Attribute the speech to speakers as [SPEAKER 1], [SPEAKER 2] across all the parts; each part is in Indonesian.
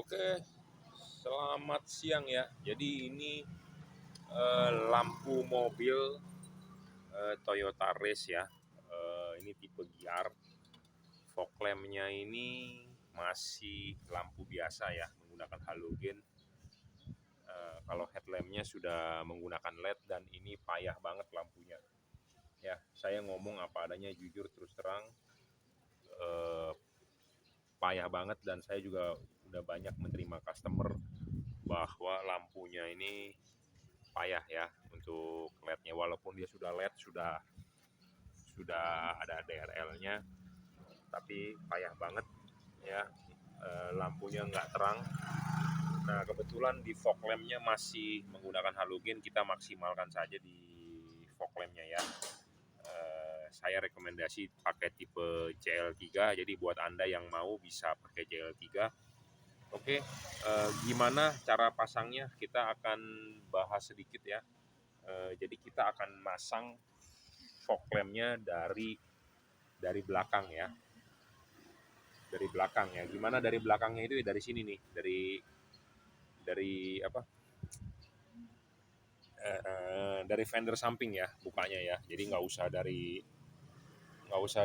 [SPEAKER 1] Oke, selamat siang ya. Jadi ini lampu mobil Toyota Race ya. Ini tipe GR. Fog lamp-nya ini masih lampu biasa ya, menggunakan halogen. Kalau headlamp-nya sudah menggunakan LED dan ini payah banget lampunya. Ya, saya ngomong apa adanya, jujur terus terang. Payah banget, dan saya juga udah banyak menerima customer bahwa lampunya ini payah ya untuk LED-nya, walaupun dia sudah LED, sudah ada DRL-nya, tapi payah banget ya. Lampunya nggak terang. Nah, kebetulan di fog lamp-nya masih menggunakan halogen, kita maksimalkan saja di fog lamp-nya ya. Saya rekomendasi pakai tipe CL3, jadi buat Anda yang mau bisa pakai CL3. Oke, gimana cara pasangnya? Kita akan bahas sedikit ya. Jadi kita akan masang fog lamp-nya dari belakang ya. Dari belakang ya. Gimana dari belakangnya itu? Dari sini nih, dari apa? Dari fender samping ya, bukanya ya. Jadi nggak usah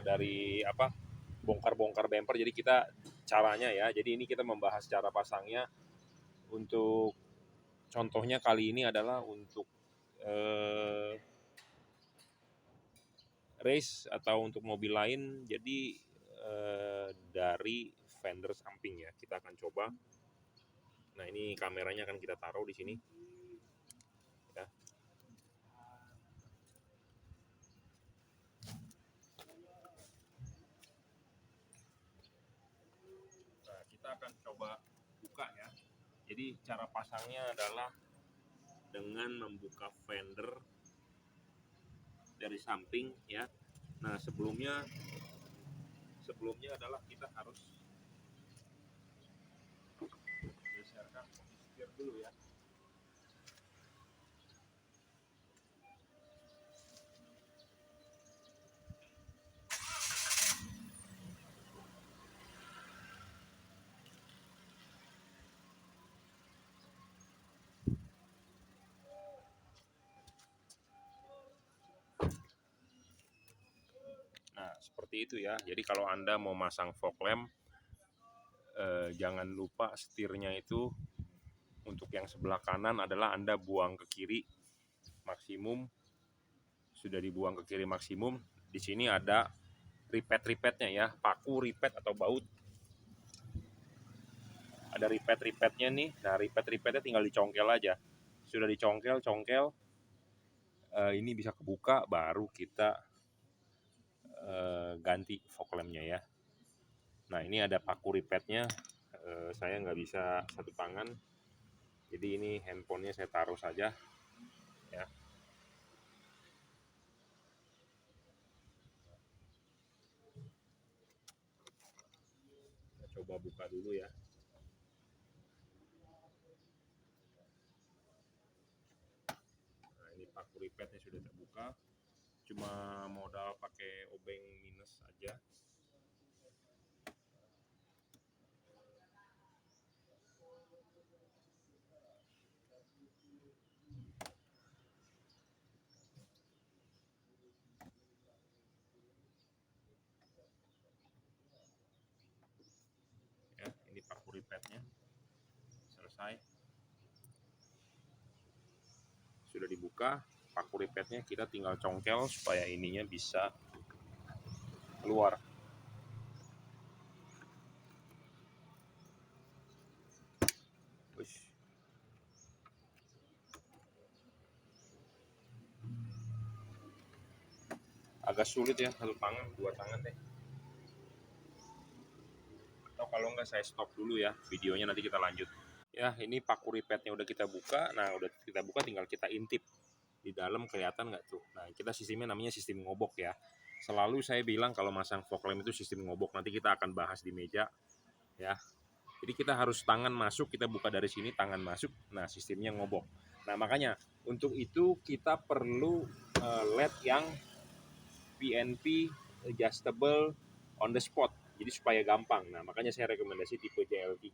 [SPEAKER 1] dari apa? Bongkar-bongkar bumper. Jadi kita caranya ya. Jadi ini kita membahas cara pasangnya. Untuk contohnya kali ini adalah untuk race atau untuk mobil lain. Jadi dari fender samping ya, kita akan coba. Nah, ini kameranya akan kita taruh di sini ya. Nah, kita akan coba buka ya. Jadi cara pasangnya adalah dengan membuka fender dari samping ya. Nah, sebelumnya adalah kita harus geserkan posisi setir dulu ya. Nah, seperti itu ya. Jadi kalau Anda mau masang fog lamp, jangan lupa setirnya itu untuk yang sebelah kanan adalah Anda buang ke kiri maksimum. Sudah dibuang ke kiri maksimum, di sini ada ripet-ripetnya ya, paku ripet atau baut. Ada ripet-ripetnya nih. Nah, ripet-ripetnya tinggal dicongkel aja. Sudah dicongkel, ini bisa kebuka, baru kita ganti fog lamp-nya ya. Nah, ini ada paku ripetnya. Saya nggak bisa satu tangan, jadi ini handphonenya saya taruh saja ya. Kita coba buka dulu ya. Nah, ini paku ripetnya sudah terbuka, cuma modal pakai obeng minus aja. Ya, ini paku ripetnya selesai, sudah dibuka paku ripetnya. Kita tinggal congkel supaya ininya bisa keluar. Ush. Agak sulit ya, satu tangan, dua tangan deh. Atau kalau nggak saya stop dulu ya videonya, nanti kita lanjut. Ya, ini paku ripetnya udah kita buka. Nah, udah kita buka, tinggal kita intip di dalam, kelihatan nggak tuh. Nah, kita sistemnya namanya sistem ngobok ya. Selalu saya bilang kalau masang fog lamp itu sistem ngobok. Nanti kita akan bahas di meja ya. Jadi kita harus tangan masuk, kita buka dari sini, tangan masuk. Nah, sistemnya ngobok. Nah, makanya untuk itu kita perlu LED yang PNP adjustable on the spot. Jadi supaya gampang. Nah, makanya saya rekomendasi tipe JL3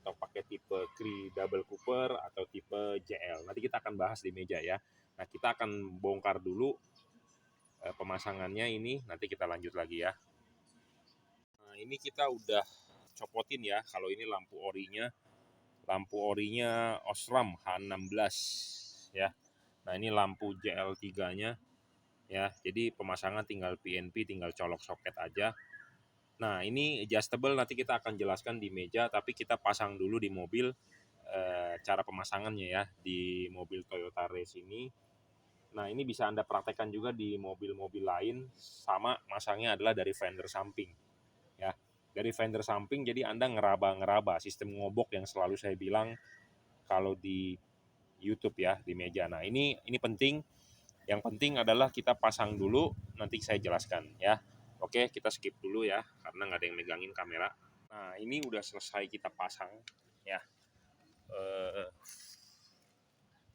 [SPEAKER 1] atau pakai tipe Cree double Cooper atau tipe JL. Nanti kita akan bahas di meja ya. Nah, kita akan bongkar dulu pemasangannya ini, nanti kita lanjut lagi ya. Nah, ini kita udah copotin ya, kalau ini lampu orinya Osram H16 ya. Nah, ini lampu JL3-nya ya. Jadi pemasangan tinggal PNP, tinggal colok soket aja. Nah, ini adjustable nanti kita akan jelaskan di meja, tapi kita pasang dulu di mobil cara pemasangannya ya, di mobil Toyota Race ini. Nah, ini bisa Anda praktekkan juga di mobil-mobil lain, sama masangnya adalah dari fender samping. Ya, dari fender samping, jadi Anda ngeraba-ngeraba, sistem ngobok yang selalu saya bilang kalau di YouTube ya, di meja. Nah, ini penting. Yang penting adalah kita pasang dulu, nanti saya jelaskan ya. Oke, kita skip dulu ya, karena nggak ada yang megangin kamera. Nah, ini udah selesai kita pasang ya.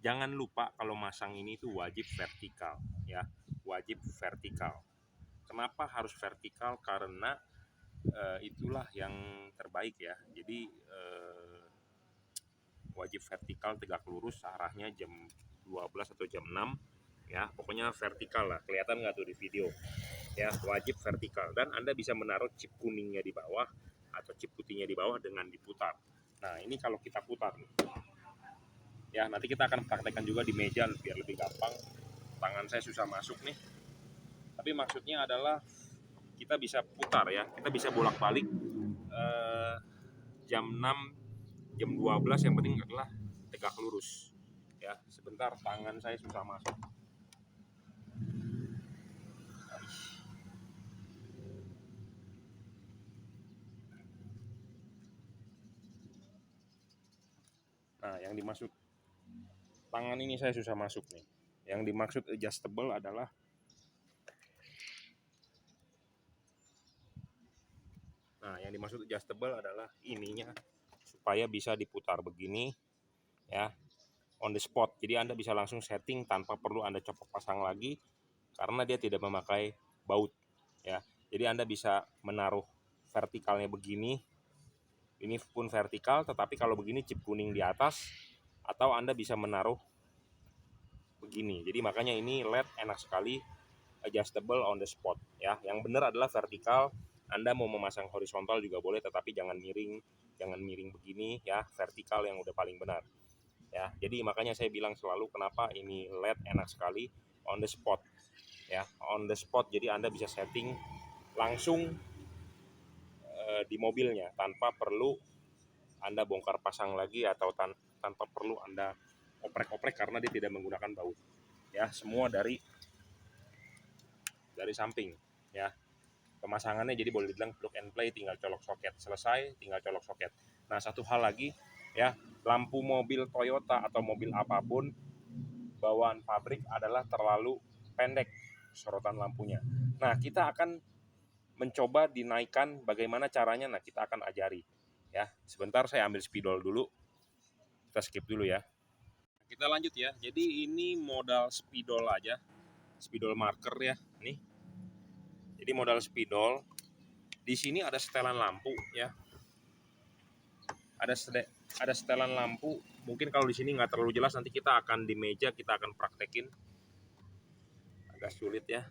[SPEAKER 1] Jangan lupa kalau masang ini tuh wajib vertikal ya, wajib vertikal. Kenapa harus vertikal? Karena itulah yang terbaik ya. Jadi wajib vertikal, tegak lurus, arahnya jam 12 atau jam 6 ya. Pokoknya vertikal lah, kelihatan nggak tuh di video ya, wajib vertikal. Dan Anda bisa menaruh chip kuningnya di bawah atau chip putihnya di bawah dengan diputar. Nah, ini kalau kita putar nih ya, nanti kita akan praktekkan juga di meja biar lebih gampang. Tangan saya susah masuk nih, tapi maksudnya adalah kita bisa putar ya, kita bisa bolak-balik jam 6, jam 12, yang penting adalah tegak lurus ya. Sebentar, tangan saya susah masuk. Nah, yang dimaksud tangan ini saya susah masuk nih. Yang dimaksud adjustable adalah ininya supaya bisa diputar begini ya, on the spot. Jadi Anda bisa langsung setting tanpa perlu Anda copot pasang lagi karena dia tidak memakai baut ya. Jadi Anda bisa menaruh vertikalnya begini. Ini pun vertikal, tetapi kalau begini chip kuning di atas, atau Anda bisa menaruh begini. Jadi makanya ini LED enak sekali, adjustable on the spot ya. Yang benar adalah vertikal. Anda mau memasang horizontal juga boleh, tetapi jangan miring begini ya. Vertikal yang udah paling benar ya. Jadi makanya saya bilang selalu kenapa ini LED enak sekali, on the spot ya, on the spot. Jadi Anda bisa setting langsung di mobilnya tanpa perlu Anda bongkar pasang lagi atau tanpa perlu Anda oprek-oprek karena dia tidak menggunakan baut ya. Semua dari samping ya. Pemasangannya jadi boleh dibilang plug and play, tinggal colok soket, selesai tinggal colok soket. Nah, satu hal lagi ya, lampu mobil Toyota atau mobil apapun bawaan pabrik adalah terlalu pendek sorotan lampunya. Nah, kita akan mencoba dinaikkan, bagaimana caranya. Nah, kita akan ajari ya. Sebentar saya ambil spidol dulu, kita skip dulu ya. Kita lanjut ya. Jadi ini modal spidol aja, spidol marker ya nih. Jadi modal spidol, di sini ada setelan lampu ya. Ada setelan lampu. Mungkin kalau di sini nggak terlalu jelas, nanti kita akan di meja kita akan praktekin. Agak sulit ya,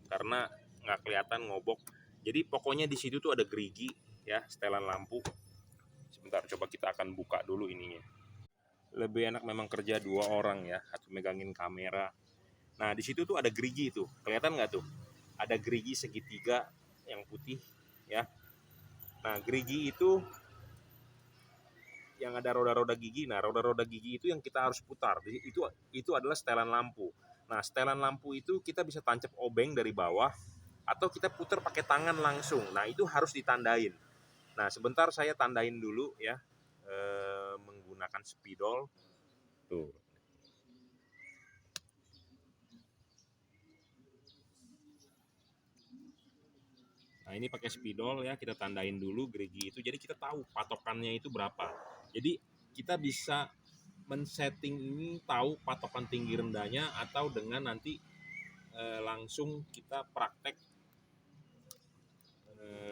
[SPEAKER 1] karena nggak kelihatan ngobok. Jadi pokoknya di situ tuh ada gerigi ya, setelan lampu. Sebentar, coba kita akan buka dulu ininya. Lebih enak memang kerja 2 orang ya, atau megangin kamera. Nah, di situ tuh ada gerigi tuh, kelihatan nggak tuh? Ada gerigi segitiga yang putih ya. Nah, gerigi itu yang ada roda-roda gigi. Nah, roda-roda gigi itu yang kita harus putar. Itu adalah setelan lampu. Nah, setelan lampu itu kita bisa tancap obeng dari bawah atau kita putar pakai tangan langsung. Nah, itu harus ditandain. Nah, sebentar saya tandain dulu ya, menggunakan spidol. Tuh. Nah, ini pakai spidol ya, kita tandain dulu gerigi itu. Jadi kita tahu patokannya itu berapa. Jadi kita bisa men-setting ini, tahu patokan tinggi rendahnya, atau dengan nanti langsung kita praktek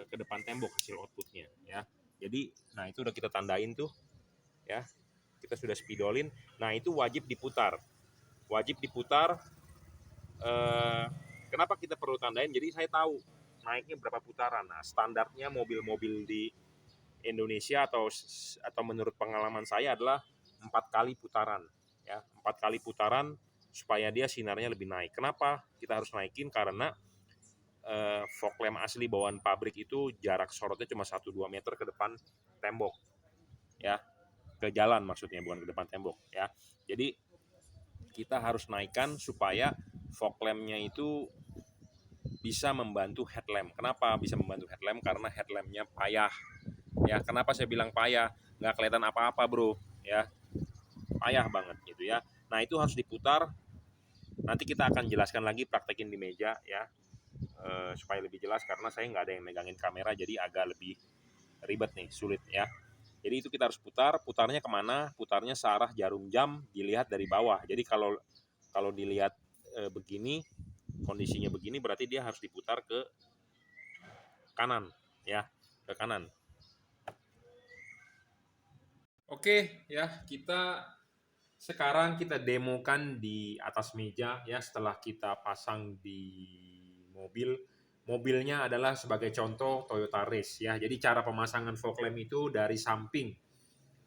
[SPEAKER 1] ke depan tembok hasil outputnya ya. Jadi, nah itu udah kita tandain tuh, ya. Kita sudah spidolin. Nah itu wajib diputar. Wajib diputar. Kenapa kita perlu tandain? Jadi saya tahu naiknya berapa putaran. Nah standarnya mobil-mobil di Indonesia atau menurut pengalaman saya adalah 4 kali putaran, ya 4 kali putaran supaya dia sinarnya lebih naik. Kenapa kita harus naikin? Karena fog lamp asli bawaan pabrik itu jarak sorotnya cuma 1-2 meter ke depan tembok, ya, ke jalan maksudnya, bukan ke depan tembok, ya. Jadi kita harus naikkan supaya fog lamp-nya itu bisa membantu headlamp. Kenapa bisa membantu headlamp? Karena headlamp-nya payah. Ya, kenapa saya bilang payah? Nggak kelihatan apa-apa, bro. Ya, payah banget gitu ya. Nah, itu harus diputar. Nanti kita akan jelaskan lagi, praktekin di meja ya, supaya lebih jelas karena saya nggak ada yang megangin kamera, jadi agak lebih ribet nih, sulit ya. Jadi itu kita harus putar. Putarnya kemana? Putarnya searah jarum jam, dilihat dari bawah. Jadi kalau kalau dilihat begini, kondisinya begini, berarti dia harus diputar ke kanan ya, ke kanan. Oke ya, sekarang kita demokan di atas meja ya, setelah kita pasang di mobil. Mobilnya adalah sebagai contoh Toyota Race ya. Jadi cara pemasangan fog lamp itu dari samping,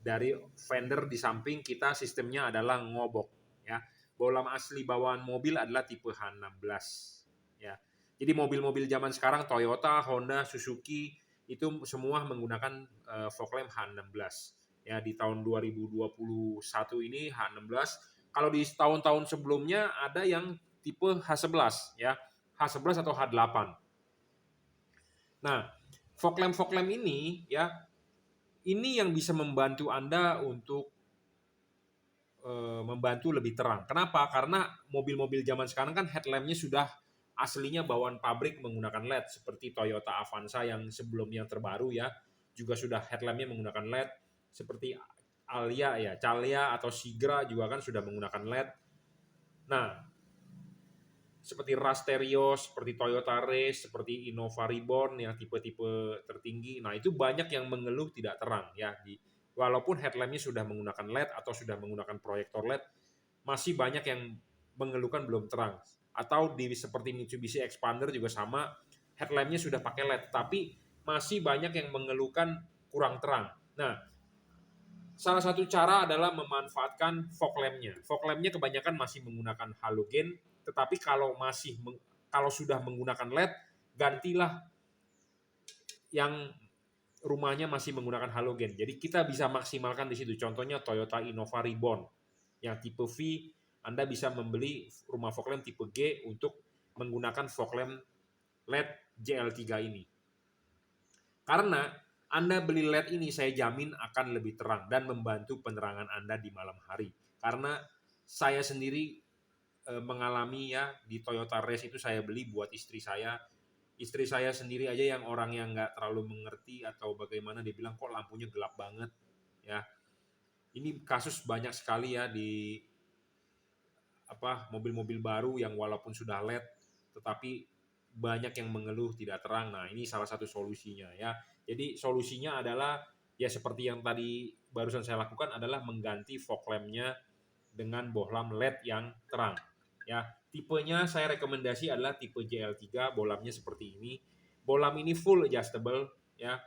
[SPEAKER 1] dari fender di samping kita sistemnya adalah ngobok ya. Bolam asli bawaan mobil adalah tipe H16 ya. Jadi mobil-mobil zaman sekarang Toyota, Honda, Suzuki itu semua menggunakan fog lamp H16 ya. Di tahun 2021 ini H16. Kalau di tahun-tahun sebelumnya ada yang tipe H11 ya, H11 atau H8. Nah, fog lamp ini ya, ini yang bisa membantu Anda untuk membantu lebih terang. Kenapa? Karena mobil-mobil zaman sekarang kan headlampnya sudah aslinya bawaan pabrik menggunakan LED, seperti Toyota Avanza yang sebelum yang terbaru ya, juga sudah headlampnya menggunakan LED, seperti Alia ya, Calya atau Sigra juga kan sudah menggunakan LED. Nah, seperti Rasterios, seperti Toyota Race, seperti Innova Reborn yang tipe-tipe tertinggi. Nah, itu banyak yang mengeluh tidak terang ya. Walaupun headlampnya sudah menggunakan LED atau sudah menggunakan proyektor LED, masih banyak yang mengeluhkan belum terang. Atau seperti Mitsubishi Expander juga sama, headlampnya sudah pakai LED, tapi masih banyak yang mengeluhkan kurang terang. Nah, salah satu cara adalah memanfaatkan fog lamp-nya. Fog lamp-nya kebanyakan masih menggunakan halogen, tetapi kalau sudah menggunakan LED, gantilah yang rumahnya masih menggunakan halogen. Jadi kita bisa maksimalkan di situ. Contohnya Toyota Innova Reborn yang tipe V, Anda bisa membeli rumah fog lamp tipe G untuk menggunakan fog lamp LED JL3 ini. Karena Anda beli LED ini saya jamin akan lebih terang dan membantu penerangan Anda di malam hari. Karena saya sendiri mengalami ya, di Toyota Race itu saya beli buat istri saya. Istri saya sendiri aja yang orang yang nggak terlalu mengerti atau bagaimana, dia bilang kok lampunya gelap banget ya. Ini kasus banyak sekali ya di mobil-mobil baru yang walaupun sudah LED tetapi banyak yang mengeluh tidak terang. Nah, ini salah satu solusinya ya. Jadi solusinya adalah ya seperti yang tadi barusan saya lakukan, adalah mengganti fog lamp-nya dengan bohlam LED yang terang. Ya, tipenya saya rekomendasi adalah tipe JL3, bohlamnya seperti ini. Bohlam ini full adjustable ya.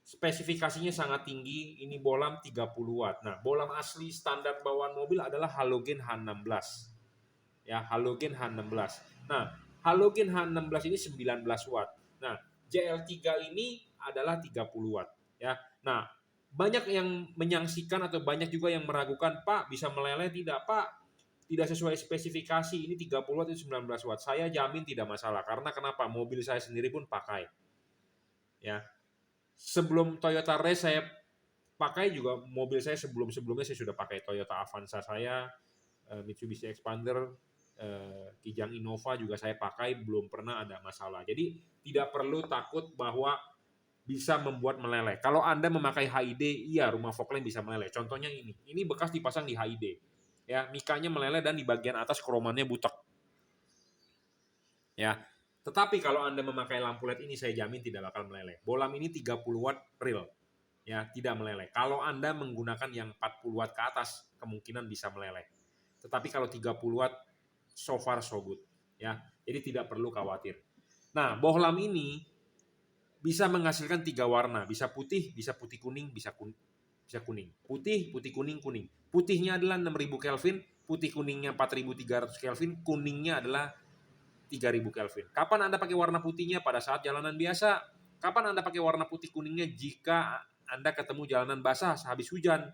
[SPEAKER 1] Spesifikasinya sangat tinggi, ini bohlam 30 watt. Nah, bohlam asli standar bawaan mobil adalah halogen H16. Ya, halogen H16. Nah, halogen H16 ini 19 watt. Nah, JL3 ini adalah 30 watt ya. Nah, banyak yang menyaksikan atau banyak juga yang meragukan, Pak, bisa meleleh tidak, Pak? Tidak sesuai spesifikasi, ini 30 watt itu 19 watt. Saya jamin tidak masalah. Karena kenapa? Mobil saya sendiri pun pakai. Ya. Sebelum Toyota Race saya pakai juga, mobil saya sebelumnya saya sudah pakai Toyota Avanza saya, Mitsubishi Expander, Kijang Innova juga saya pakai, belum pernah ada masalah. Jadi tidak perlu takut bahwa bisa membuat meleleh. Kalau Anda memakai HID, iya rumah fog lamp bisa meleleh. Contohnya ini bekas dipasang di HID. Ya, mikanya meleleh dan di bagian atas kromannya butek. Ya. Tetapi kalau Anda memakai lampu LED ini saya jamin tidak bakal meleleh. Bohlam ini 30 watt real. Ya, tidak meleleh. Kalau Anda menggunakan yang 40 watt ke atas, kemungkinan bisa meleleh. Tetapi kalau 30 watt, so far so good. Ya, jadi tidak perlu khawatir. Nah, bohlam ini bisa menghasilkan 3 warna, bisa putih kuning, bisa kuning. Putih, putih kuning, kuning. Putihnya adalah 6000 Kelvin, putih kuningnya 4300 Kelvin, kuningnya adalah 3000 Kelvin. Kapan Anda pakai warna putihnya? Pada saat jalanan biasa. Kapan Anda pakai warna putih kuningnya? Jika Anda ketemu jalanan basah sehabis hujan.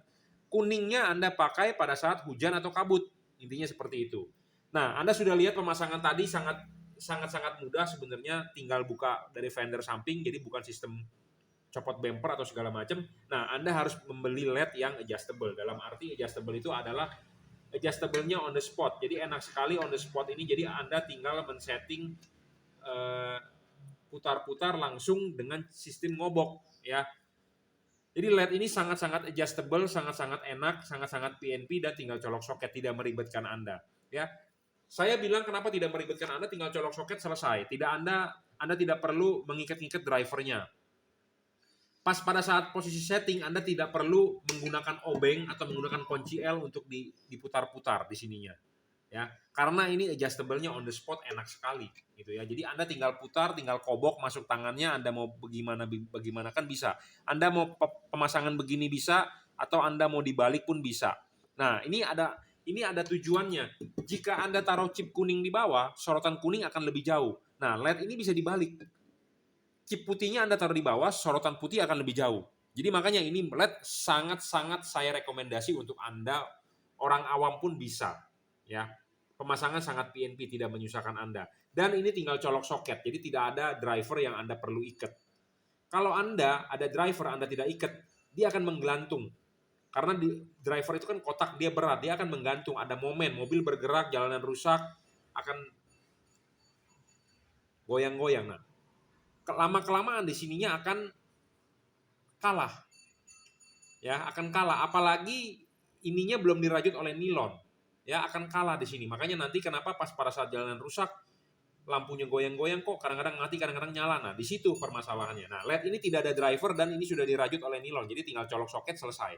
[SPEAKER 1] Kuningnya Anda pakai pada saat hujan atau kabut. Intinya seperti itu. Nah, Anda sudah lihat pemasangan tadi sangat mudah sebenarnya, tinggal buka dari fender samping, jadi bukan sistem copot bumper atau segala macam. Nah, Anda harus membeli LED yang adjustable. Dalam arti adjustable itu adalah adjustable-nya on the spot. Jadi enak sekali on the spot ini. Jadi Anda tinggal men-setting putar-putar langsung dengan sistem ngobok ya. Jadi LED ini sangat-sangat adjustable, sangat-sangat enak, sangat-sangat PNP, dan tinggal colok soket, tidak meribetkan Anda ya. Saya bilang kenapa tidak meribetkan Anda, tinggal colok soket selesai. Anda tidak perlu mengikat-ikat drivernya. Pas pada saat posisi setting, Anda tidak perlu menggunakan obeng atau menggunakan kunci L untuk diputar-putar di sininya. Ya, karena ini adjustable-nya on the spot, enak sekali gitu ya. Jadi Anda tinggal putar, tinggal kobok masuk tangannya, Anda mau bagaimana kan bisa. Anda mau pemasangan begini bisa, atau Anda mau dibalik pun bisa. Nah, ini ada tujuannya. Jika Anda taruh chip kuning di bawah, sorotan kuning akan lebih jauh. Nah, LED ini bisa dibalik. Chip putihnya Anda taruh di bawah, sorotan putih akan lebih jauh. Jadi makanya ini LED sangat-sangat saya rekomendasi untuk Anda, orang awam pun bisa. Ya, pemasangan sangat PNP, tidak menyusahkan Anda. Dan ini tinggal colok soket, jadi tidak ada driver yang Anda perlu ikat. Kalau Anda ada driver, Anda tidak ikat, dia akan menggelantung. Karena driver itu kan kotak, dia berat, dia akan menggantung. Ada momen, mobil bergerak, jalanan rusak, akan goyang-goyang. Nah, lama-kelamaan di sininya akan kalah. Ya, akan kalah. Apalagi ininya belum dirajut oleh nilon. Ya, akan kalah di sini. Makanya nanti kenapa pas pada saat jalanan rusak, lampunya goyang-goyang kok, kadang-kadang mati, kadang-kadang nyala. Nah, di situ permasalahannya. Nah, LED ini tidak ada driver dan ini sudah dirajut oleh nilon. Jadi tinggal colok soket, selesai.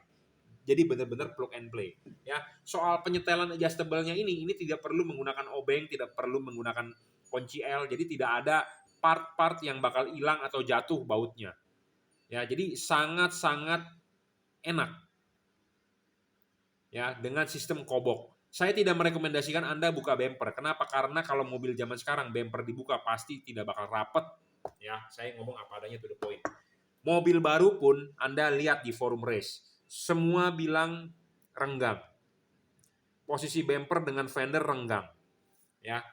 [SPEAKER 1] Jadi benar-benar plug and play. Ya, soal penyetelan adjustable-nya ini tidak perlu menggunakan obeng, tidak perlu menggunakan kunci L. Jadi tidak ada part-part yang bakal hilang atau jatuh bautnya. Ya, jadi sangat-sangat enak. Ya, dengan sistem kobok. Saya tidak merekomendasikan Anda buka bumper. Kenapa? Karena kalau mobil zaman sekarang bumper dibuka pasti tidak bakal rapet. Ya, saya ngomong apa adanya, to the point. Mobil baru pun Anda lihat di forum race, semua bilang renggang. Posisi bumper dengan fender renggang. Ya.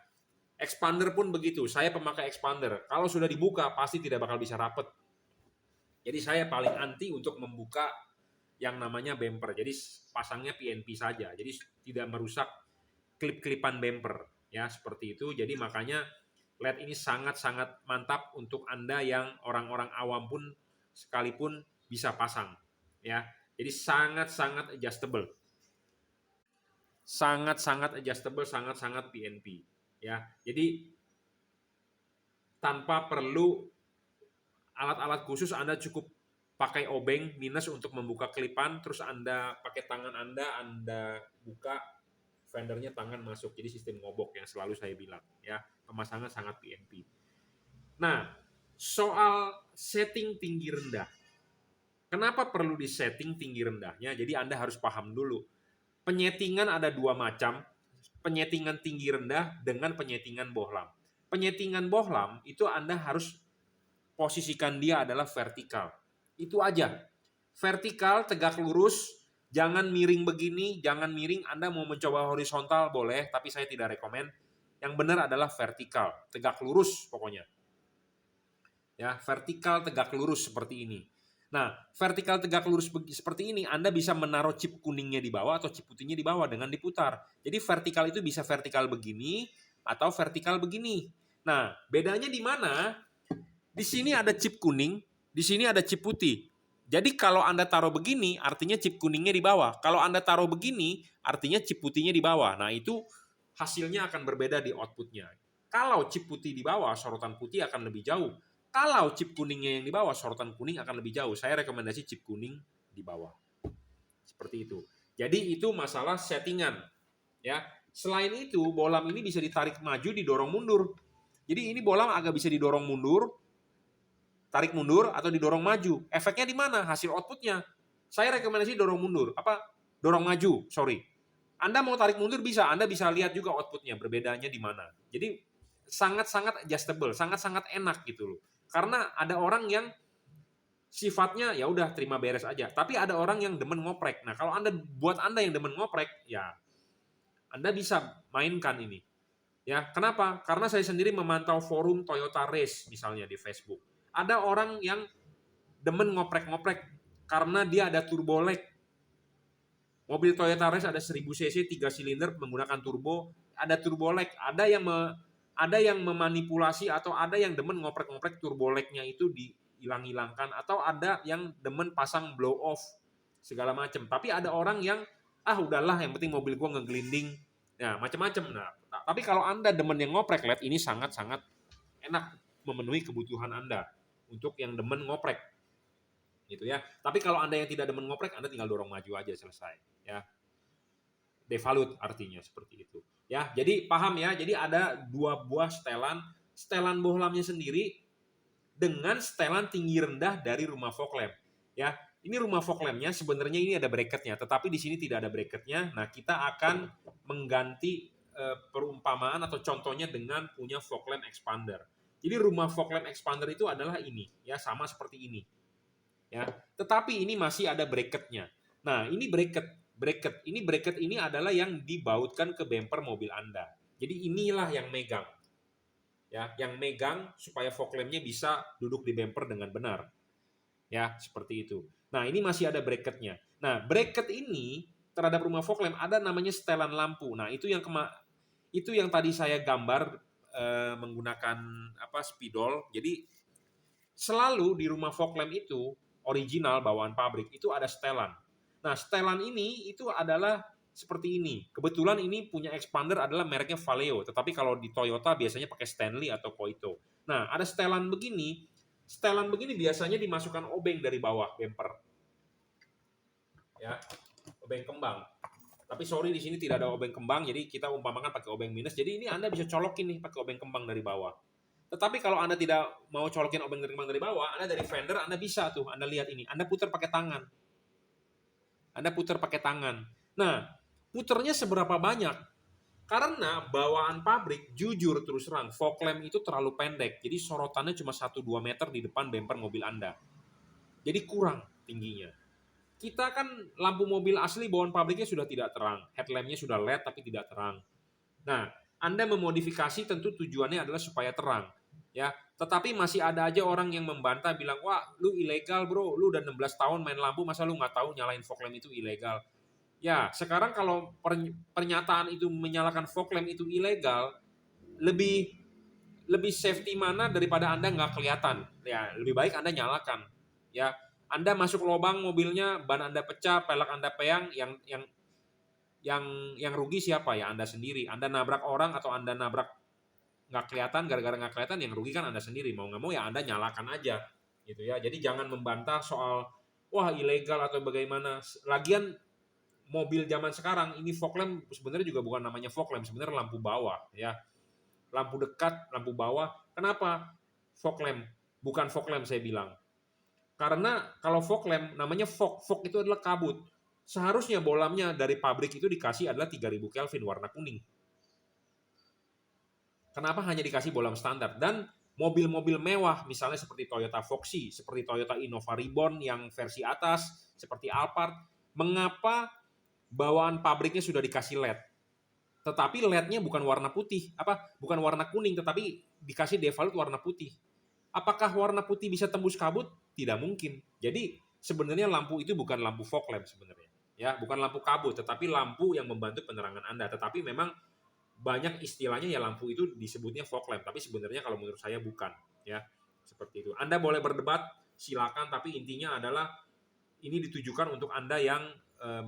[SPEAKER 1] Expander pun begitu. Saya pemakai expander. Kalau sudah dibuka pasti tidak bakal bisa rapet. Jadi saya paling anti untuk membuka yang namanya bumper. Jadi pasangnya PNP saja. Jadi tidak merusak klip-klipan bumper. Ya, seperti itu. Jadi makanya LED ini sangat-sangat mantap untuk Anda yang orang-orang awam pun sekalipun bisa pasang. Ya. Jadi sangat-sangat adjustable. Sangat-sangat adjustable, sangat-sangat PNP. Ya, jadi tanpa perlu alat-alat khusus, Anda cukup pakai obeng minus untuk membuka kelipan, terus Anda pakai tangan Anda buka fendernya, tangan masuk. Jadi sistem ngobok yang selalu saya bilang ya, pemasangan sangat PNP. Nah, soal setting tinggi rendah. Kenapa perlu di setting tinggi rendahnya? Jadi Anda harus paham dulu. Penyetingan ada dua macam. Penyetingan tinggi rendah dengan penyetingan bohlam. Penyetingan bohlam itu Anda harus posisikan dia adalah vertikal. Itu aja. Vertikal, tegak lurus, jangan miring begini, jangan miring. Anda mau mencoba horizontal boleh, tapi saya tidak rekomen. Yang benar adalah vertikal, tegak lurus pokoknya. Ya, vertikal tegak lurus seperti ini. Nah, vertikal tegak lurus seperti ini, Anda bisa menaruh chip kuningnya di bawah atau chip putihnya di bawah dengan diputar. Jadi vertikal itu bisa vertikal begini atau vertikal begini. Nah, bedanya di mana? Di sini ada chip kuning, di sini ada chip putih. Jadi kalau Anda taruh begini, artinya chip kuningnya di bawah. Kalau Anda taruh begini, artinya chip putihnya di bawah. Nah, itu hasilnya akan berbeda di outputnya. Kalau chip putih di bawah, sorotan putih akan lebih jauh. Kalau chip kuningnya yang di bawah, sorotan kuning akan lebih jauh. Saya rekomendasi chip kuning di bawah. Seperti itu. Jadi itu masalah settingan. Ya. Selain itu, bolam ini bisa ditarik maju, didorong mundur. Jadi ini bolam agak bisa didorong mundur, tarik mundur atau didorong maju. Efeknya di mana? Hasil outputnya. Saya rekomendasi dorong mundur. Dorong maju, sorry. Anda mau tarik mundur bisa, Anda bisa lihat juga outputnya, berbedanya di mana. Jadi sangat-sangat adjustable, sangat-sangat enak gitu loh. Karena ada orang yang sifatnya ya udah terima beres aja, tapi ada orang yang demen ngoprek. Nah, kalau Anda yang demen ngoprek, ya Anda bisa mainkan ini. Ya, kenapa? Karena saya sendiri memantau forum Toyota Race misalnya di Facebook. Ada orang yang demen ngoprek-ngoprek karena dia ada turbo lag. Mobil Toyota Race ada 1000 cc 3 silinder menggunakan turbo, ada turbo lag, ada yang memanipulasi atau ada yang demen ngoprek-ngoprek turbo lag-nya itu dihilang-hilangkan, atau ada yang demen pasang blow off segala macam. Tapi ada orang yang udahlah yang penting mobil gua ngegelinding. Nah, macam-macam. Nah, tapi kalau Anda demen yang ngoprek LED, ini sangat-sangat enak memenuhi kebutuhan Anda untuk yang demen ngoprek. Gitu ya. Tapi kalau Anda yang tidak demen ngoprek, Anda tinggal dorong maju aja, selesai, ya. Devalut artinya seperti itu. Ya, jadi paham ya. Jadi ada 2 buah setelan bohlamnya sendiri dengan setelan tinggi rendah dari rumah fog lamp. Ya, ini rumah fog lampnya sebenarnya ini ada bracketnya, tetapi di sini tidak ada bracketnya. Nah, kita akan mengganti perumpamaan atau contohnya dengan punya fog lamp expander. Jadi rumah fog lamp expander itu adalah ini, ya, sama seperti ini. Ya, tetapi ini masih ada bracketnya. Nah, ini bracket ini adalah yang dibautkan ke bumper mobil Anda. Jadi inilah yang megang. Ya, yang megang supaya fog lamp-nya bisa duduk di bumper dengan benar. Ya, seperti itu. Nah, ini masih ada bracketnya. Nah, bracket ini terhadap rumah fog lamp ada namanya setelan lampu. Nah, itu yang tadi saya gambar menggunakan spidol. Jadi selalu di rumah fog lamp itu original bawaan pabrik itu ada setelan. Nah, setelan ini itu adalah seperti ini. Kebetulan ini punya expander adalah mereknya Valeo, tetapi kalau di Toyota biasanya pakai Stanley atau Koito. Nah, ada setelan begini. Setelan begini biasanya dimasukkan obeng dari bawah bumper. Ya, obeng kembang. Tapi sorry di sini tidak ada obeng kembang, jadi kita umpamakan pakai obeng minus. Jadi ini Anda bisa colokin nih pakai obeng kembang dari bawah. Tetapi kalau Anda tidak mau colokin obeng kembang dari bawah, Anda dari fender, Anda bisa tuh, Anda lihat ini. Anda putar pakai tangan. Nah, puternya seberapa banyak? Karena bawaan pabrik, jujur terus terang, fog lamp itu terlalu pendek. Jadi sorotannya cuma 1-2 meter di depan bumper mobil Anda. Jadi kurang tingginya. Kita kan lampu mobil asli bawaan pabriknya sudah tidak terang. Headlampnya sudah LED tapi tidak terang. Nah, Anda memodifikasi tentu tujuannya adalah supaya terang. Ya, tetapi masih ada aja orang yang membantah bilang, wah lu ilegal bro, lu udah 16 tahun main lampu, masa lu nggak tahu nyalain fog lamp itu ilegal. Ya, sekarang kalau pernyataan itu menyalakan fog lamp itu ilegal, lebih safety mana daripada Anda nggak kelihatan. Ya, lebih baik Anda nyalakan. Ya, Anda masuk lubang mobilnya, ban Anda pecah, pelek Anda peyang, yang rugi siapa ya? Anda sendiri. Anda nabrak orang atau Anda nabrak nggak kelihatan, gara-gara nggak kelihatan yang rugi kan Anda sendiri. Mau nggak mau ya Anda nyalakan aja gitu ya. Jadi jangan membantah soal wah ilegal atau bagaimana. Lagian mobil zaman sekarang ini fog lamp sebenarnya juga bukan namanya fog lamp, sebenarnya lampu bawah ya. Lampu dekat, lampu bawah. Kenapa fog lamp? Bukan fog lamp saya bilang. Karena kalau fog lamp namanya fog itu adalah kabut. Seharusnya bolamnya dari pabrik itu dikasih adalah 3000 Kelvin warna kuning. Kenapa hanya dikasih bolam standar? Dan mobil-mobil mewah, misalnya seperti Toyota Foxy, seperti Toyota Innova Reborn yang versi atas, seperti Alphard, mengapa bawaan pabriknya sudah dikasih LED? Tetapi LED-nya bukan warna putih, bukan warna kuning, tetapi dikasih default warna putih. Apakah warna putih bisa tembus kabut? Tidak mungkin. Jadi sebenarnya lampu itu bukan lampu fog lamp sebenarnya. Ya, bukan lampu kabut, tetapi lampu yang membantu penerangan Anda. Tetapi memang banyak istilahnya ya lampu itu disebutnya fog lamp, tapi sebenarnya kalau menurut saya bukan, ya. Seperti itu. Anda boleh berdebat, silakan, tapi intinya adalah ini ditujukan untuk Anda yang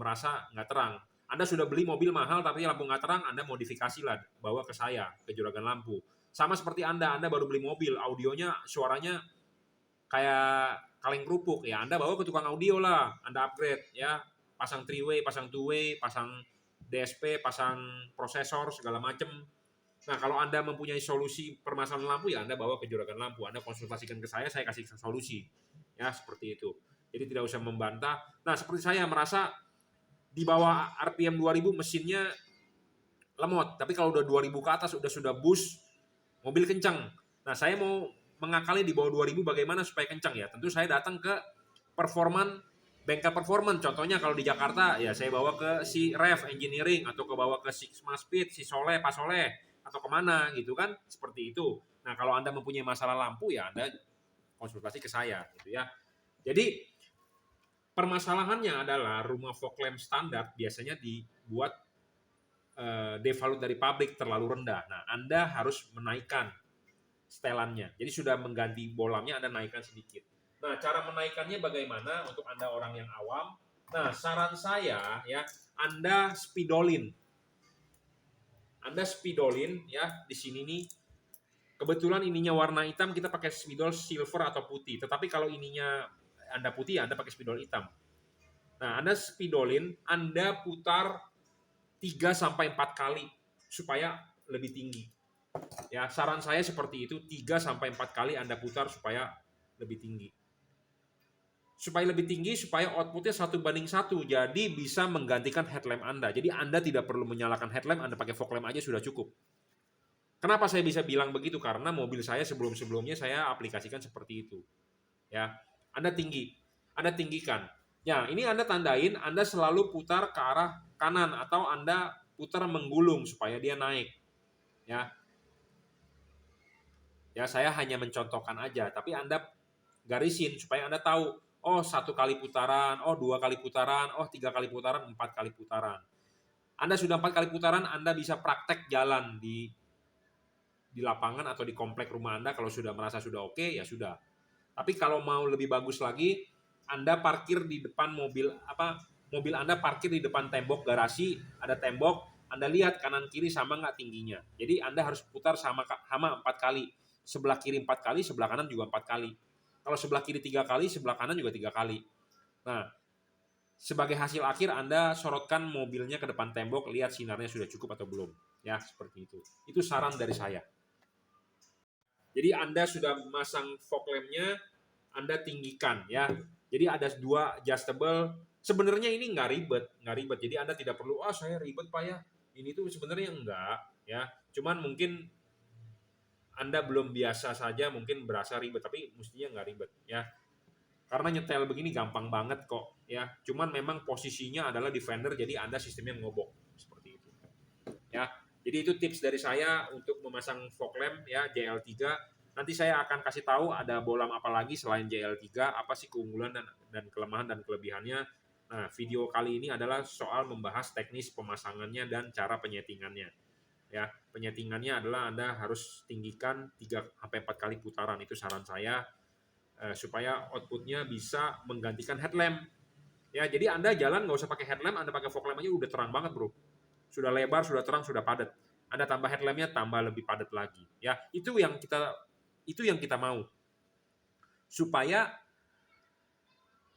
[SPEAKER 1] merasa nggak terang. Anda sudah beli mobil mahal tapi lampu nggak terang, Anda modifikasilah, bawa ke saya, ke Juragan Lampu. Sama seperti Anda baru beli mobil, audionya suaranya kayak kaleng kerupuk, ya Anda bawa ke tukang audio lah, Anda upgrade ya, pasang 3-way, pasang 2-way, pasang DSP, pasang prosesor segala macam. Nah, kalau Anda mempunyai solusi permasalahan lampu, ya Anda bawa ke juragan lampu, Anda konsultasikan ke saya kasih solusi. Ya, seperti itu. Jadi tidak usah membantah. Nah, seperti saya merasa di bawah RPM 2000 mesinnya lemot, tapi kalau udah 2000 ke atas sudah boost, mobil kencang. Nah, saya mau mengakali di bawah 2000 bagaimana supaya kencang ya. Tentu saya datang ke performan, bengkel performan. Contohnya kalau di Jakarta ya saya bawa ke si Rev Engineering atau ke bawa ke Sigma Speed, si Soleh, Pak Soleh atau kemana gitu kan, seperti itu. Nah, kalau Anda mempunyai masalah lampu ya Anda konsultasi ke saya gitu ya. Jadi permasalahannya adalah rumah fog lamp standar biasanya dibuat devalue dari pabrik terlalu rendah. Nah, Anda harus menaikkan setelannya. Jadi sudah mengganti bolamnya, Anda naikkan sedikit. Nah, cara menaikkannya bagaimana untuk Anda orang yang awam? Nah, saran saya ya, Anda spidolin. Anda spidolin ya, di sini nih. Kebetulan ininya warna hitam, kita pakai spidol silver atau putih. Tetapi kalau ininya Anda putih, Anda pakai spidol hitam. Nah, Anda spidolin, Anda putar 3 sampai 4 kali supaya lebih tinggi. Ya, saran saya seperti itu, 3 sampai 4 kali Anda putar supaya lebih tinggi. Supaya lebih tinggi, supaya outputnya 1:1, jadi bisa menggantikan headlamp Anda. Jadi Anda tidak perlu menyalakan headlamp, Anda pakai fog lamp aja sudah cukup. Kenapa saya bisa bilang begitu? Karena mobil saya sebelum-sebelumnya saya aplikasikan seperti itu. Ya, Anda tinggikan. Ya, ini Anda tandain, Anda selalu putar ke arah kanan atau Anda putar menggulung supaya dia naik. Ya, saya hanya mencontohkan aja, tapi Anda garisin supaya Anda tahu, oh 1 kali putaran, oh 2 kali putaran, oh 3 kali putaran, 4 kali putaran. Anda sudah 4 kali putaran, Anda bisa praktek jalan di lapangan atau di komplek rumah Anda. Kalau sudah merasa sudah oke, ya sudah. Tapi kalau mau lebih bagus lagi, Anda parkir di depan mobil Anda parkir di depan tembok garasi, ada tembok, Anda lihat kanan kiri sama nggak tingginya. Jadi Anda harus putar sama 4 kali. Sebelah kiri 4 kali, sebelah kanan juga 4 kali. Kalau sebelah kiri 3 kali, sebelah kanan juga 3 kali. Nah, sebagai hasil akhir Anda sorotkan mobilnya ke depan tembok, lihat sinarnya sudah cukup atau belum. Ya, seperti itu. Itu saran dari saya. Jadi Anda sudah memasang fog lamp-nya, Anda tinggikan ya. Jadi ada 2 adjustable. Sebenarnya ini nggak ribet. Jadi Anda tidak perlu, saya ribet Pak ya. Ini tuh sebenarnya enggak ya. Cuman mungkin Anda belum biasa saja, mungkin berasa ribet, tapi mestinya nggak ribet ya. Karena nyetel begini gampang banget kok ya. Cuman memang posisinya adalah di fender, jadi Anda sistemnya ngobok seperti itu. Ya. Jadi itu tips dari saya untuk memasang fog lamp ya JL3. Nanti saya akan kasih tahu ada bolam apa lagi selain JL3, apa sih keunggulan dan kelemahan dan kelebihannya. Nah, video kali ini adalah soal membahas teknis pemasangannya dan cara penyetingannya. Ya, penyetingannya adalah Anda harus tinggikan 3 sampai 4 kali putaran, itu saran saya supaya outputnya bisa menggantikan headlamp. Ya, jadi Anda jalan nggak usah pakai headlamp, Anda pakai fog lamp aja udah terang banget, Bro. Sudah lebar, sudah terang, sudah padat. Anda tambah headlampnya, tambah lebih padat lagi. Ya, itu yang kita mau. Supaya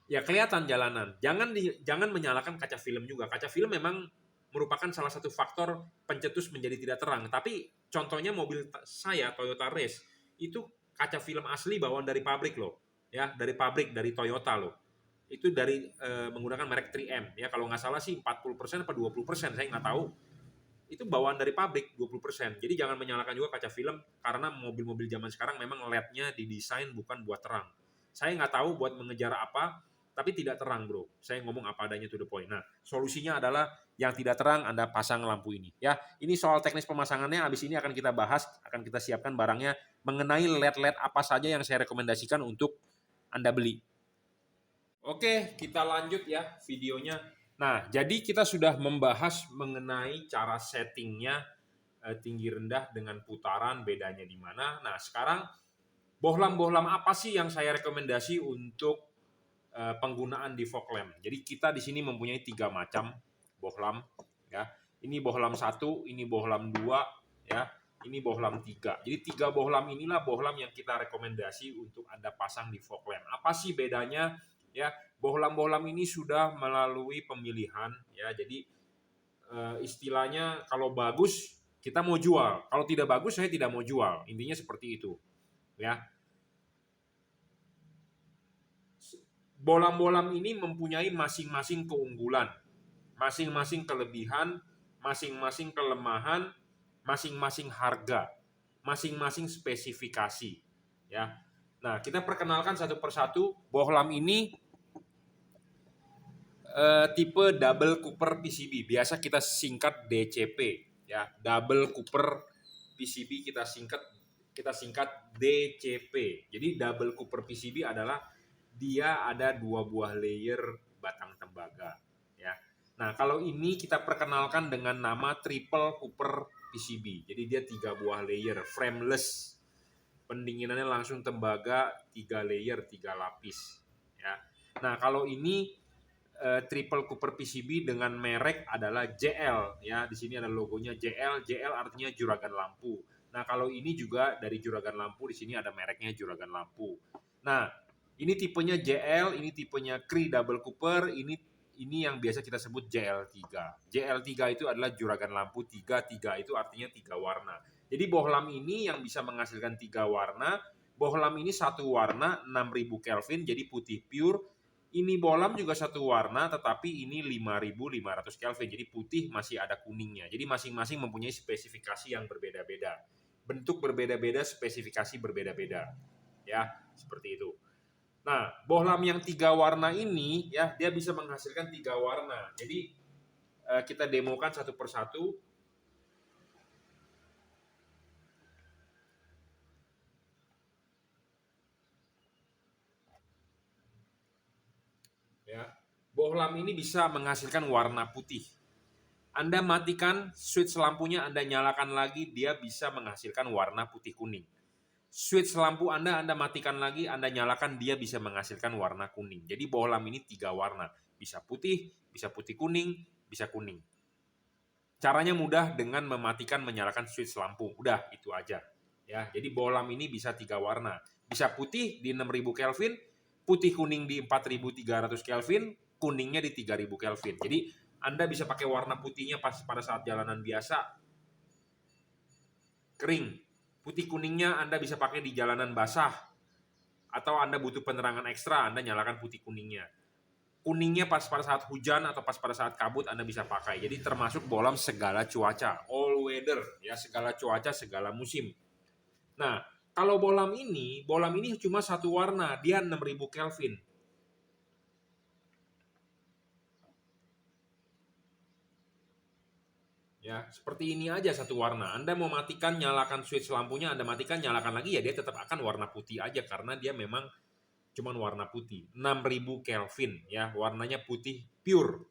[SPEAKER 1] ya kelihatan jalanan. Jangan menyalakan kaca film juga. Kaca film memang merupakan salah satu faktor pencetus menjadi tidak terang. Tapi contohnya mobil saya Toyota Race itu kaca film asli bawaan dari pabrik loh. Ya, dari pabrik dari Toyota loh. Itu dari menggunakan merek 3M ya, kalau nggak salah sih 40% apa 20%, saya nggak tahu. Itu bawaan dari pabrik 20%. Jadi jangan menyalahkan juga kaca film, karena mobil-mobil zaman sekarang memang LED-nya didesain bukan buat terang. Saya nggak tahu buat mengejar apa, tapi tidak terang, Bro. Saya ngomong apa adanya, to the point. Nah, solusinya adalah yang tidak terang Anda pasang lampu ini ya. Ini soal teknis pemasangannya, habis ini akan kita bahas, akan kita siapkan barangnya mengenai LED-LED apa saja yang saya rekomendasikan untuk Anda beli. Oke, kita lanjut ya videonya. Nah, jadi kita sudah membahas mengenai cara settingnya tinggi rendah dengan putaran, bedanya di mana. Nah, sekarang bohlam-bohlam apa sih yang saya rekomendasi untuk penggunaan di fog lamp. Jadi kita di sini mempunyai 3 macam bohlam ya. Ini bohlam 1, ini bohlam 2 ya. ini bohlam 3. Jadi 3 bohlam inilah bohlam yang kita rekomendasi untuk Anda pasang di fog lamp. Apa sih bedanya? Ya, bohlam-bohlam ini sudah melalui pemilihan ya. Jadi istilahnya kalau bagus kita mau jual, kalau tidak bagus saya tidak mau jual. Intinya seperti itu. Ya. Bohlam-bohlam ini mempunyai masing-masing keunggulan, masing-masing kelebihan, masing-masing kelemahan, masing-masing harga, masing-masing spesifikasi, ya. Nah, kita perkenalkan satu persatu. Bohlam ini tipe double cooper PCB, biasa kita singkat DCP, ya. Double cooper PCB kita singkat DCP. Jadi double cooper PCB adalah dia ada 2 buah layer batang tembaga, ya. Nah, kalau ini kita perkenalkan dengan nama triple cooper PCB. Jadi dia 3 buah layer, frameless. Pendinginannya langsung tembaga, 3 layer, 3 lapis, ya. Nah, kalau ini triple cooper PCB dengan merek adalah JL, ya. Di sini ada logonya JL. JL artinya juragan lampu. Nah, kalau ini juga dari juragan lampu, di sini ada mereknya juragan lampu. Nah, ini tipenya JL, ini tipenya Cree double cooper, ini yang biasa kita sebut JL3. JL3 itu adalah juragan lampu 3, 3 itu artinya 3 warna. Jadi bohlam ini yang bisa menghasilkan 3 warna. Bohlam ini satu warna 6000 Kelvin, jadi putih pure. Ini bohlam juga satu warna, tetapi ini 5500 Kelvin, jadi putih masih ada kuningnya. Jadi masing-masing mempunyai spesifikasi yang berbeda-beda. Bentuk berbeda-beda, spesifikasi berbeda-beda. Ya, seperti itu. Nah, bohlam yang 3 warna ini, ya, dia bisa menghasilkan 3 warna. Jadi kita demokan satu persatu. Ya, bohlam ini bisa menghasilkan warna putih. Anda matikan switch lampunya, Anda nyalakan lagi, dia bisa menghasilkan warna putih kuning. Switch lampu Anda matikan lagi, Anda nyalakan, dia bisa menghasilkan warna kuning. Jadi bohlam ini 3 warna, bisa putih kuning, bisa kuning. Caranya mudah dengan mematikan menyalakan switch lampu. Udah, itu aja. Ya, jadi bohlam ini bisa 3 warna. Bisa putih di 6000 Kelvin, putih kuning di 4300 Kelvin, kuningnya di 3000 Kelvin. Jadi Anda bisa pakai warna putihnya pas pada saat jalanan biasa kering. Putih kuningnya Anda bisa pakai di jalanan basah. Atau Anda butuh penerangan ekstra, Anda nyalakan putih kuningnya. Kuningnya pas pada saat hujan atau pas pada saat kabut Anda bisa pakai. Jadi termasuk bohlam segala cuaca, all weather, ya, segala cuaca, segala musim. Nah, kalau bohlam ini cuma satu warna, dia 6000 Kelvin. Ya, seperti ini aja satu warna. Anda mau matikan, nyalakan switch lampunya, Anda matikan, nyalakan lagi, ya dia tetap akan warna putih aja karena dia memang cuman warna putih. 6000 Kelvin, ya, warnanya putih pure.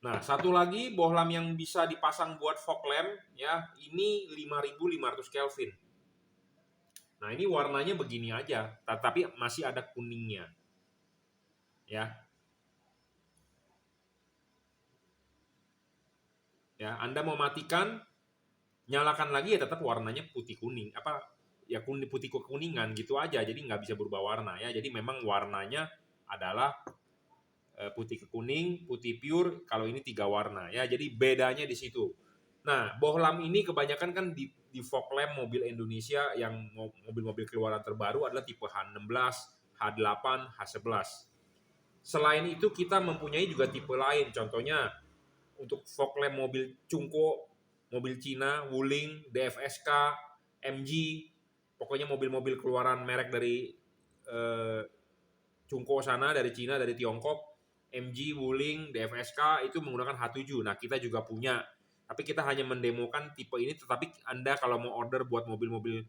[SPEAKER 1] Nah, satu lagi bohlam yang bisa dipasang buat fog lamp, ya, ini 5500 Kelvin. Nah, ini warnanya begini aja, tapi masih ada kuningnya. Ya. Ya, Anda mau matikan, nyalakan lagi, ya tetap warnanya putih kuning, ya putih kekuningan gitu aja, jadi nggak bisa berubah warna, ya. Jadi memang warnanya adalah putih ke kuning, putih pure. Kalau ini 3 warna, ya. Jadi bedanya di situ. Nah, bohlam ini kebanyakan kan di fog lamp mobil Indonesia yang mobil-mobil keluaran terbaru adalah tipe H16, H8, H11. Selain itu kita mempunyai juga tipe lain, contohnya untuk fog lamp mobil Cungko, mobil Cina, Wuling, DFSK, MG, pokoknya mobil-mobil keluaran merek dari Cungko sana, dari Cina, dari Tiongkok, MG, Wuling, DFSK itu menggunakan H7. Nah, kita juga punya. Tapi kita hanya mendemokan tipe ini, tetapi Anda kalau mau order buat mobil-mobil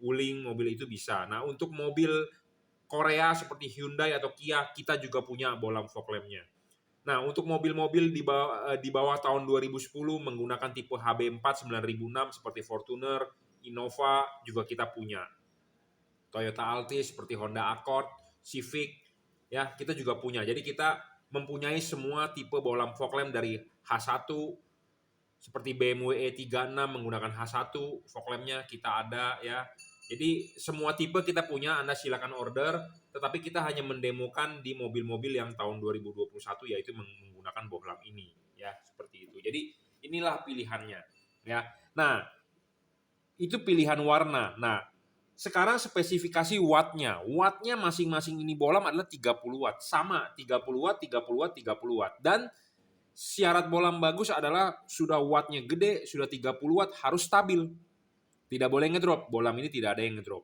[SPEAKER 1] Wuling, mobil itu bisa. Nah, untuk mobil Korea seperti Hyundai atau Kia, kita juga punya bohlam fog lamp-nya. Nah, untuk mobil-mobil di bawah tahun 2010 menggunakan tipe HB4 9006 seperti Fortuner, Innova juga kita punya. Toyota Altis seperti Honda Accord, Civic, ya, kita juga punya. Jadi kita mempunyai semua tipe bohlam fog lamp dari H1, seperti BMW E36 menggunakan H1 fog lamp-nya kita ada ya. Jadi semua tipe kita punya, Anda silakan order, tetapi kita hanya mendemokan di mobil-mobil yang tahun 2021 yaitu menggunakan bohlam ini ya, seperti itu. Jadi inilah pilihannya ya. Nah, itu pilihan warna. Nah, sekarang spesifikasi wattnya. Wattnya masing-masing ini bohlam adalah 30 watt. Sama, 30 watt, 30 watt, 30 watt. Dan syarat bohlam bagus adalah sudah wattnya gede, sudah 30 watt, harus stabil. Tidak boleh ngedrop. Bohlam ini tidak ada yang ngedrop.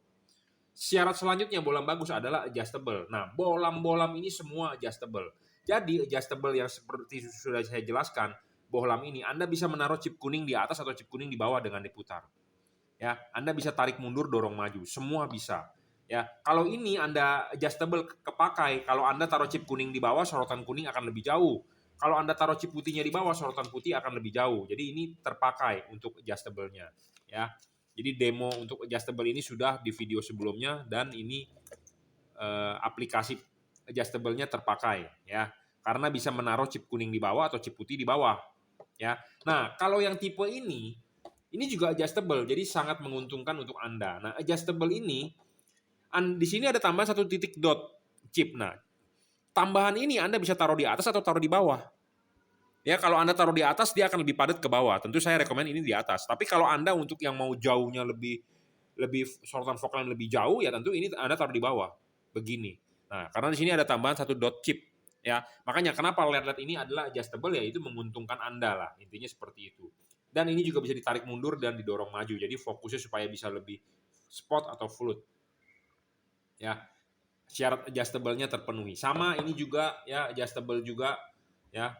[SPEAKER 1] Syarat selanjutnya bohlam bagus adalah adjustable. Nah, bohlam-bohlam ini semua adjustable. Jadi adjustable yang seperti sudah saya jelaskan, bohlam ini Anda bisa menaruh chip kuning di atas atau chip kuning di bawah dengan diputar. Ya, Anda bisa tarik mundur, dorong maju, semua bisa. Ya, kalau ini Anda adjustable kepakai, kalau Anda taruh chip kuning di bawah, sorotan kuning akan lebih jauh. Kalau Anda taruh chip putihnya di bawah, sorotan putih akan lebih jauh. Jadi ini terpakai untuk adjustable-nya, ya. Jadi demo untuk adjustable ini sudah di video sebelumnya dan ini aplikasi adjustable-nya terpakai, ya. Karena bisa menaruh chip kuning di bawah atau chip putih di bawah, ya. Nah, kalau yang tipe ini juga adjustable, jadi sangat menguntungkan untuk Anda. Nah, adjustable ini di sini ada tambahan 1 titik dot chip. Nah, tambahan ini Anda bisa taruh di atas atau taruh di bawah. Ya, kalau Anda taruh di atas, dia akan lebih padat ke bawah. Tentu saya rekomend ini di atas. Tapi kalau Anda untuk yang mau jauhnya lebih sorotan fog lamp lebih jauh, ya tentu ini Anda taruh di bawah. Begini. Nah, karena di sini ada tambahan 1 dot chip. Ya, makanya kenapa LED-LED ini adalah adjustable, yaitu menguntungkan Anda lah. Intinya seperti itu. Dan ini juga bisa ditarik mundur dan didorong maju. Jadi fokusnya supaya bisa lebih spot atau float. Ya, syarat adjustable-nya terpenuhi. Sama ini juga ya, adjustable juga ya.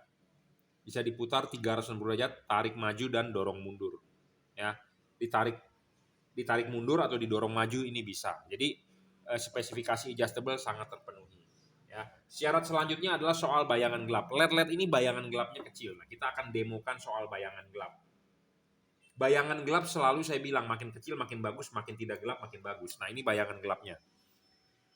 [SPEAKER 1] Bisa diputar 360 derajat, tarik maju dan dorong mundur. Ya, ditarik mundur atau didorong maju ini bisa. Jadi spesifikasi adjustable sangat terpenuhi. Ya, syarat selanjutnya adalah soal bayangan gelap. LED-LED ini bayangan gelapnya kecil. Nah, kita akan demokan soal bayangan gelap. Bayangan gelap selalu saya bilang makin kecil makin bagus, makin tidak gelap makin bagus. Nah, ini bayangan gelapnya.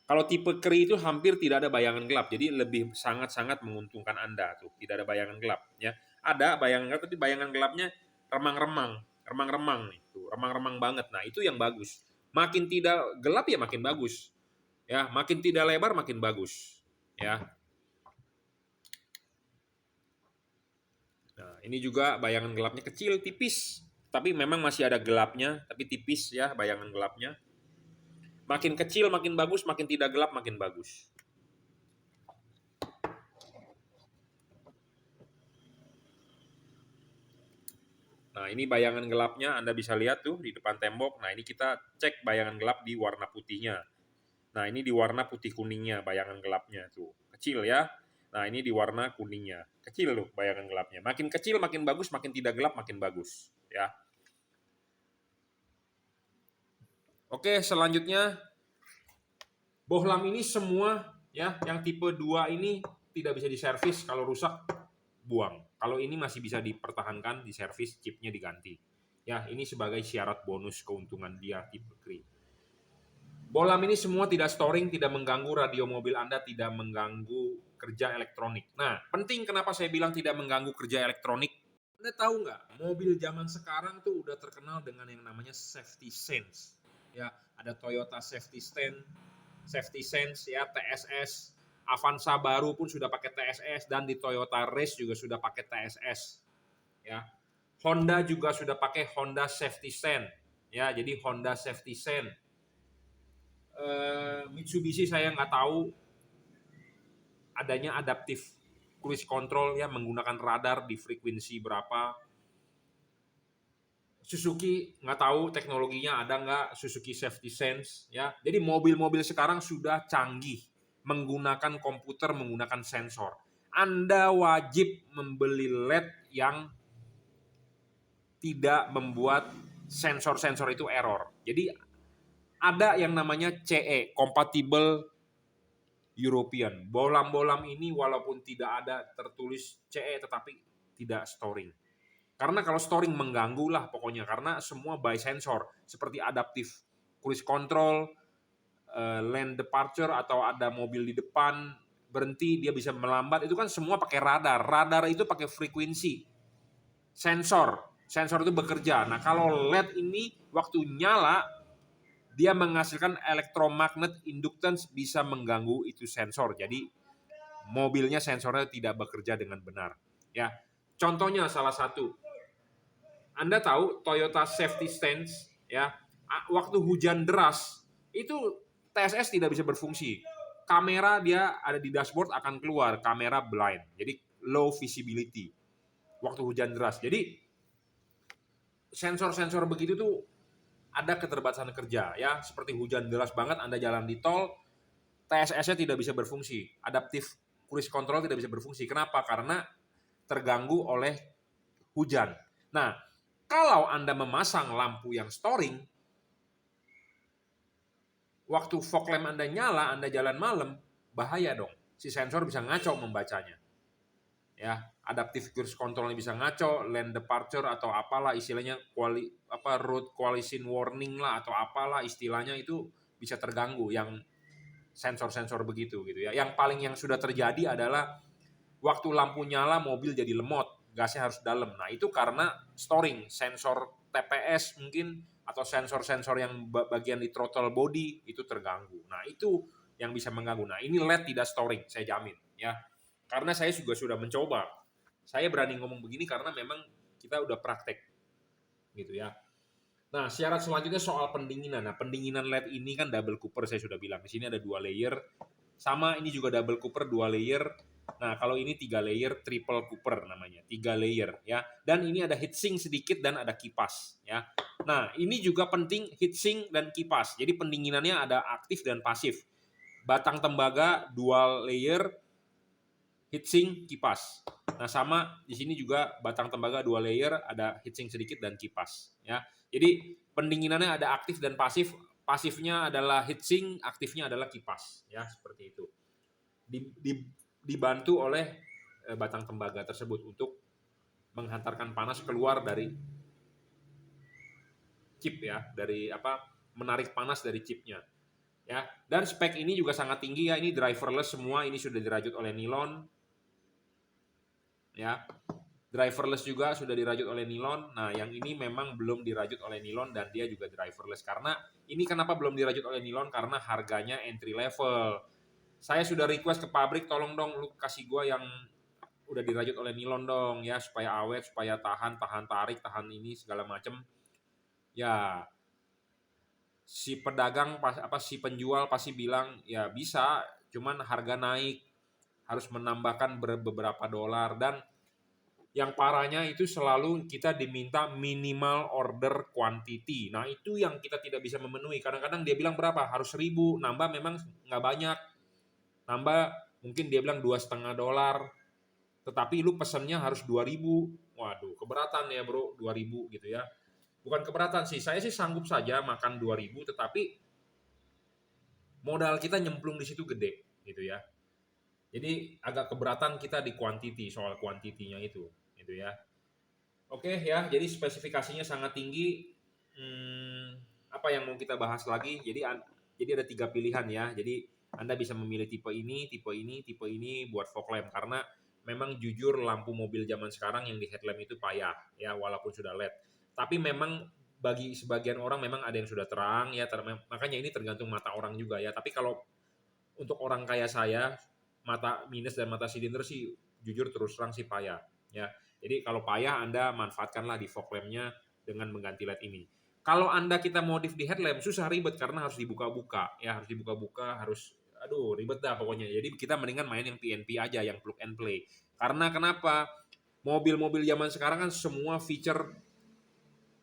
[SPEAKER 1] Kalau tipe keri itu hampir tidak ada bayangan gelap, jadi lebih sangat-sangat menguntungkan Anda tuh, tidak ada bayangan gelap ya. Ada bayangan gelap tapi bayangan gelapnya remang-remang nih, tuh, remang-remang banget. Nah, itu yang bagus. Makin tidak gelap ya makin bagus. Ya, makin tidak lebar makin bagus. Ya. Nah, ini juga bayangan gelapnya kecil, tipis. Tapi memang masih ada gelapnya, tapi tipis ya bayangan gelapnya. Makin kecil makin bagus, makin tidak gelap makin bagus. Nah, ini bayangan gelapnya Anda bisa lihat tuh di depan tembok. Nah, ini kita cek bayangan gelap di warna putihnya. Nah, ini di warna putih kuningnya bayangan gelapnya tuh. Kecil ya. Nah, ini di warna kuningnya. Kecil loh bayangan gelapnya. Makin kecil makin bagus, makin tidak gelap makin bagus, ya. Oke, selanjutnya bohlam ini semua ya yang tipe 2 ini tidak bisa diservis, kalau rusak buang. Kalau ini masih bisa dipertahankan, diservis, chipnya diganti. Ya, ini sebagai syarat bonus keuntungan dia tipe kri. Bohlam ini semua tidak storing, tidak mengganggu radio mobil Anda, tidak mengganggu kerja elektronik. Nah, penting kenapa saya bilang tidak mengganggu kerja elektronik. Anda tahu nggak, mobil zaman sekarang tuh udah terkenal dengan yang namanya safety sense. Ya, ada Toyota safety sense ya, TSS. Avanza baru pun sudah pakai TSS dan di Toyota Race juga sudah pakai TSS. Ya. Honda juga sudah pakai Honda Safety Sense. Ya, jadi Honda Safety Sense. Mitsubishi saya nggak tahu adanya adaptive cruise control ya, menggunakan radar di frekuensi berapa. Suzuki nggak tahu teknologinya ada nggak, Suzuki Safety Sense ya. Jadi mobil-mobil sekarang sudah canggih, menggunakan komputer, menggunakan sensor. Anda wajib membeli LED yang tidak membuat sensor-sensor itu error. Jadi ada yang namanya CE, Compatible European. Bohlam-bohlam ini walaupun tidak ada tertulis CE tetapi tidak storing. Karena kalau storing mengganggu lah pokoknya, karena semua by sensor seperti adaptive cruise control, lane departure atau ada mobil di depan berhenti dia bisa melambat, itu kan semua pakai radar. Radar itu pakai frekuensi sensor itu bekerja. Nah, kalau LED ini waktu nyala dia menghasilkan electromagnet inductance, bisa mengganggu itu sensor. Jadi mobilnya sensornya tidak bekerja dengan benar. Ya, contohnya salah satu, Anda tahu Toyota Safety Stance, ya, waktu hujan deras itu TSS tidak bisa berfungsi. Kamera dia ada di dashboard akan keluar, kamera blind, jadi low visibility waktu hujan deras. Jadi sensor-sensor begitu tuh ada keterbatasan kerja, ya, seperti hujan deras banget Anda jalan di tol, TSS-nya tidak bisa berfungsi, adaptive cruise control tidak bisa berfungsi. Kenapa? Karena terganggu oleh hujan. Nah, kalau Anda memasang lampu yang storing, waktu fog lamp Anda nyala, Anda jalan malam, bahaya dong. Si sensor bisa ngaco membacanya. Ya, adaptive cruise control bisa ngaco, lane departure atau apalah istilahnya, road collision warning lah atau apalah istilahnya, itu bisa terganggu yang sensor-sensor begitu gitu ya. Yang sudah terjadi adalah waktu lampu nyala mobil jadi lemot, gasnya harus dalam. Nah, itu karena storing sensor TPS mungkin atau sensor-sensor yang bagian di throttle body itu terganggu. Nah, itu yang bisa mengganggu. Nah, ini LED tidak storing, saya jamin ya. Karena saya juga sudah mencoba. Saya berani ngomong begini karena memang kita udah praktek gitu ya. Nah, syarat selanjutnya soal pendinginan. Nah, pendinginan LED ini kan double cooper, saya sudah bilang. Di sini ada 2 layer. Sama ini juga double cooper 2 layer. Nah, kalau ini 3 layer, triple cooper namanya. 3 layer ya. Dan ini ada heatsink sedikit dan ada kipas ya. Nah, ini juga penting, heatsink dan kipas. Jadi pendinginannya ada aktif dan pasif. Batang tembaga dual layer, heatsink, kipas. Nah, sama di sini juga batang tembaga 2 layer, ada heatsink sedikit dan kipas ya. Jadi pendinginannya ada aktif dan pasif. Pasifnya adalah heatsink, aktifnya adalah kipas ya, seperti itu. Dibantu oleh batang tembaga tersebut untuk menghantarkan panas keluar dari chip ya, dari menarik panas dari chipnya. Ya, dan spek ini juga sangat tinggi ya. Ini driverless semua, ini sudah dirajut oleh nilon. Ya. Driverless juga sudah dirajut oleh nilon. Nah, yang ini memang belum dirajut oleh nilon dan dia juga driverless. Karena ini kenapa belum dirajut oleh nilon? Karena harganya entry level. Saya sudah request ke pabrik, tolong dong lu kasih gua yang udah dirajut oleh nilon dong ya, supaya awet, supaya tahan tarik, tahan ini segala macem. Ya, si pedagang si penjual pasti bilang ya bisa, cuman harga naik, harus menambahkan beberapa dolar. Dan yang parahnya itu selalu kita diminta minimal order quantity. Nah, itu yang kita tidak bisa memenuhi. Kadang-kadang dia bilang berapa? Harus 1.000. Nambah memang nggak banyak. Nambah mungkin dia bilang $2,5. Tetapi lu pesennya harus 2.000. Waduh, keberatan ya bro, 2.000 gitu ya. Bukan keberatan sih, saya sih sanggup saja makan 2.000, tetapi modal kita nyemplung di situ gede gitu ya. Jadi agak keberatan kita di quantity, soal kuantitinya itu gitu ya. Oke ya, jadi spesifikasinya sangat tinggi. Apa yang mau kita bahas lagi? Jadi ada 3 pilihan ya. Jadi Anda bisa memilih tipe ini, tipe ini, tipe ini buat fog lamp, karena memang jujur lampu mobil zaman sekarang yang di headlamp itu payah ya, walaupun sudah LED. Tapi memang bagi sebagian orang memang ada yang sudah terang ya, makanya ini tergantung mata orang juga ya. Tapi kalau untuk orang kayak saya, mata minus dan mata silinder sih jujur terus terang sih payah ya. Jadi kalau payah Anda manfaatkanlah di fog lamp-nya dengan mengganti LED ini. Kalau Anda kita modif di headlamp susah, ribet karena harus dibuka-buka ya, harus aduh ribet dah pokoknya. Jadi kita mendingan main yang PNP aja, yang plug and play. Karena kenapa? Mobil-mobil zaman sekarang kan semua feature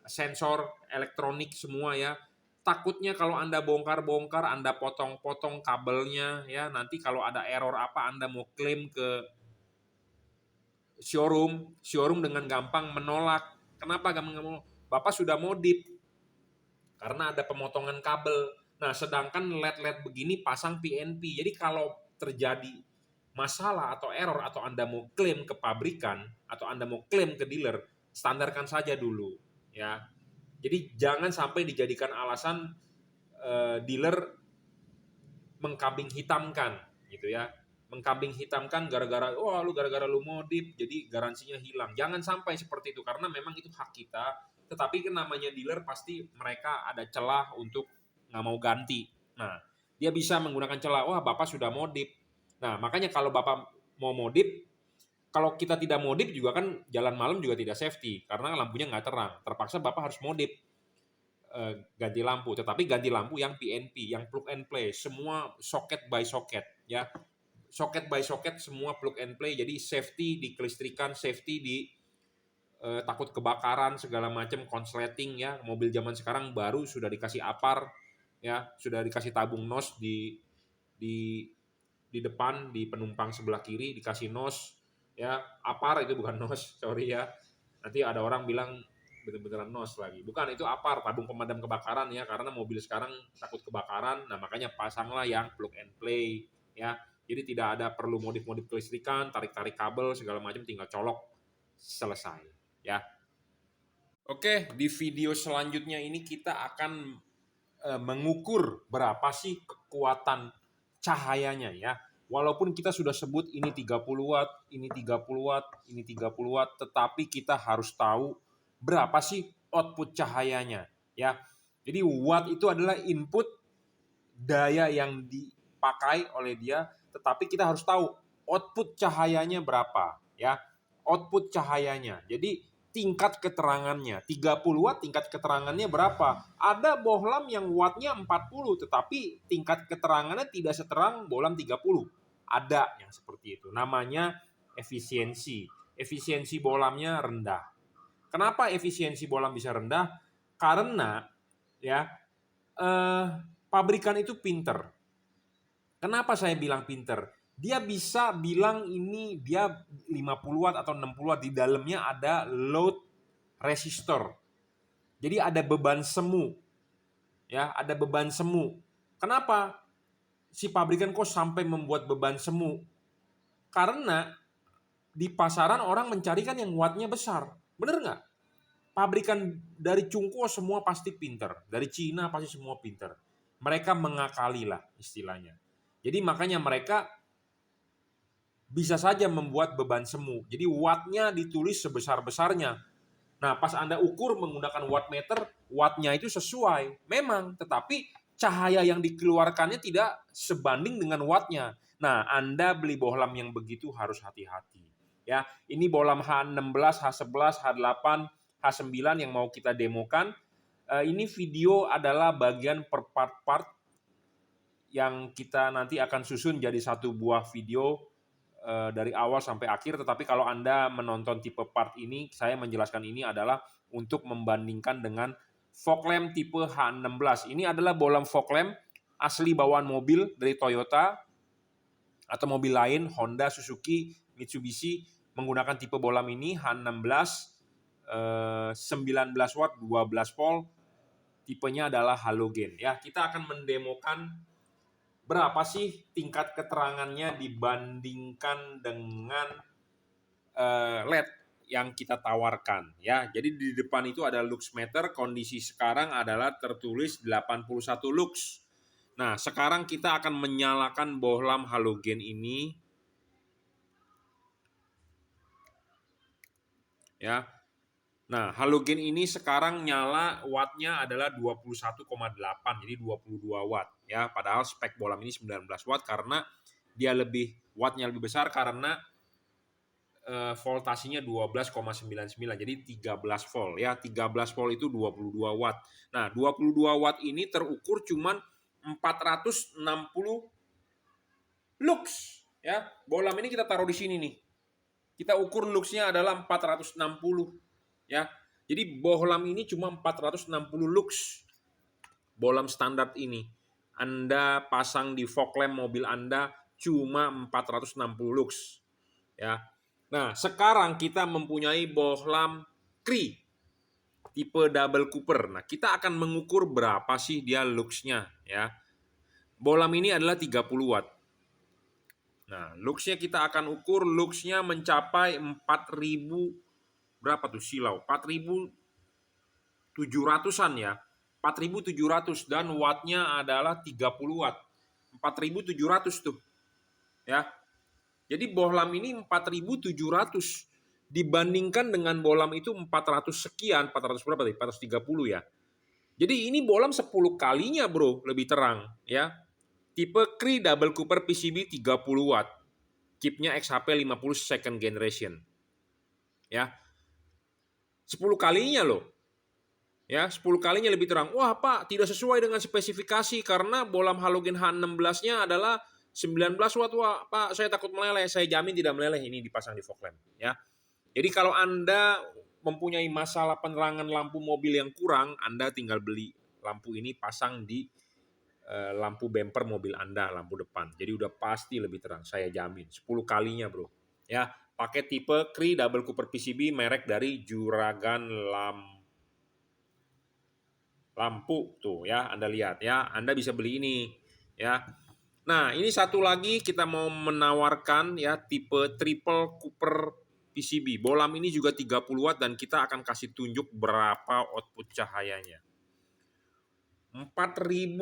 [SPEAKER 1] sensor elektronik semua ya. Takutnya kalau Anda bongkar-bongkar, Anda potong-potong kabelnya ya, nanti kalau ada error apa Anda mau klaim ke showroom dengan gampang menolak. Kenapa gampang menolak? Bapak sudah modif karena ada pemotongan kabel. Nah, sedangkan LED-LED begini pasang PNP. Jadi kalau terjadi masalah atau error atau Anda mau klaim ke pabrikan atau Anda mau klaim ke dealer, standarkan saja dulu ya. Jadi jangan sampai dijadikan alasan dealer mengkambing hitamkan gitu ya. mengkambing hitamkan gara-gara lu modif jadi garansinya hilang. Jangan sampai seperti itu karena memang itu hak kita. Tetapi kan namanya dealer pasti mereka ada celah untuk nggak mau ganti. Nah, dia bisa menggunakan celah. Wah, Bapak sudah modif. Nah, makanya kalau Bapak mau modif, kalau kita tidak modif juga kan jalan malam juga tidak safety karena lampunya nggak terang. Terpaksa Bapak harus modif ganti lampu. Tetapi ganti lampu yang PNP, yang plug and play, semua socket by socket ya. Socket by socket semua plug and play, jadi safety di kelistrikan, safety di takut kebakaran segala macam, konsleting ya. Mobil zaman sekarang baru sudah dikasih apar ya, sudah dikasih tabung nos di depan, di penumpang sebelah kiri dikasih nos ya. Apar itu bukan nos, sorry ya. Nanti ada orang bilang bener-beneran nos lagi. Bukan, itu apar, tabung pemadam kebakaran ya, karena mobil sekarang takut kebakaran. Nah, makanya pasanglah yang plug and play ya. Jadi tidak ada perlu modif-modif kelistrikan, tarik-tarik kabel segala macam, tinggal colok selesai ya. Oke, di video selanjutnya ini kita akan mengukur berapa sih kekuatan cahayanya ya. Walaupun kita sudah sebut ini 30 watt, ini 30 watt, ini 30 watt, tetapi kita harus tahu berapa sih output cahayanya ya. Jadi watt itu adalah input daya yang dipakai oleh dia, tetapi kita harus tahu output cahayanya berapa ya. Output cahayanya. Jadi tingkat keterangannya 30 watt, tingkat keterangannya berapa? Ada bohlam yang wattnya 40 tetapi tingkat keterangannya tidak seterang bohlam 30. Ada yang seperti itu. Namanya efisiensi. Efisiensi bohlamnya rendah. Kenapa efisiensi bohlam bisa rendah? Karena ya pabrikan itu pinter. Kenapa saya bilang pinter? Dia bisa bilang ini dia 50 watt atau 60 watt, di dalamnya ada load resistor. Jadi ada beban semu. Ya, ada beban semu. Kenapa si pabrikan kok sampai membuat beban semu? Karena di pasaran orang mencarikan yang wattnya besar. Bener nggak? Pabrikan dari Cungko semua pasti pinter. Dari Cina pasti semua pinter. Mereka mengakali lah istilahnya. Jadi makanya mereka bisa saja membuat beban semu. Jadi wattnya ditulis sebesar-besarnya. Nah, pas Anda ukur menggunakan wattmeter, wattnya itu sesuai. Memang, tetapi cahaya yang dikeluarkannya tidak sebanding dengan wattnya. Nah, Anda beli bohlam yang begitu harus hati-hati. Ya, ini bohlam H16, H11, H8, H9 yang mau kita demokan. Ini video adalah bagian per part-part yang kita nanti akan susun jadi satu buah video dari awal sampai akhir. Tetapi kalau Anda menonton tipe part ini, saya menjelaskan ini adalah untuk membandingkan dengan fog lamp tipe H16. Ini adalah bohlam fog lamp asli bawaan mobil dari Toyota atau mobil lain, Honda, Suzuki, Mitsubishi, menggunakan tipe bohlam ini H16 19 watt 12 volt, tipenya adalah halogen ya. Kita akan mendemokan berapa sih tingkat keterangannya dibandingkan dengan LED yang kita tawarkan ya. Jadi di depan itu ada lux meter, kondisi sekarang adalah tertulis 81 lux. Nah, sekarang kita akan menyalakan bohlam halogen ini ya. Nah, halogen ini sekarang nyala wattnya adalah 21,8, jadi 22 watt ya. Padahal spek bohlam ini 19 watt karena dia wattnya lebih besar karena voltasinya 12,99, jadi 13 volt ya. 13 volt itu 22 watt. Nah, 22 watt ini terukur cuman 460 lux ya. Bohlam ini kita taruh di sini nih. Kita ukur luxnya adalah 460 ya. Jadi bohlam ini cuma 460 lux. Bohlam standar ini Anda pasang di fog lamp mobil Anda cuma 460 lux ya. Nah, sekarang kita mempunyai bohlam Cree tipe double cooper. Nah, kita akan mengukur berapa sih dia luxnya ya. Bohlam ini adalah 30 watt. Nah, luxnya kita akan ukur, luxnya mencapai 4000 berapa tuh silau? 4700-an ya. 4700 dan wattnya adalah 30 watt. 4700 tuh. Ya. Jadi bohlam ini 4.700 dibandingkan dengan bohlam itu 400 sekian, 400 berapa tadi? 430 ya. Jadi ini bohlam 10 kalinya bro lebih terang ya. Tipe Cree Double Cooper PCB 30 watt. Chipnya XHP 50 second generation. Ya. 10 kalinya loh. Ya, 10 kalinya lebih terang. Wah, Pak, tidak sesuai dengan spesifikasi karena bohlam halogen H16-nya adalah 19 watt. Wah, Pak, saya takut meleleh. Saya jamin tidak meleleh, ini dipasang di fog lamp, ya. Jadi kalau Anda mempunyai masalah penerangan lampu mobil yang kurang, Anda tinggal beli lampu ini pasang di lampu bumper mobil Anda, lampu depan. Jadi udah pasti lebih terang, saya jamin. 10 kalinya, bro. Ya, pakai tipe Cree Double Cooper PCB merek dari Juragan lampu tuh ya, Anda lihat ya, Anda bisa beli ini ya. Nah, ini satu lagi kita mau menawarkan ya tipe triple Cooper PCB. Bohlam ini juga 30 watt dan kita akan kasih tunjuk berapa output cahayanya. 4.000,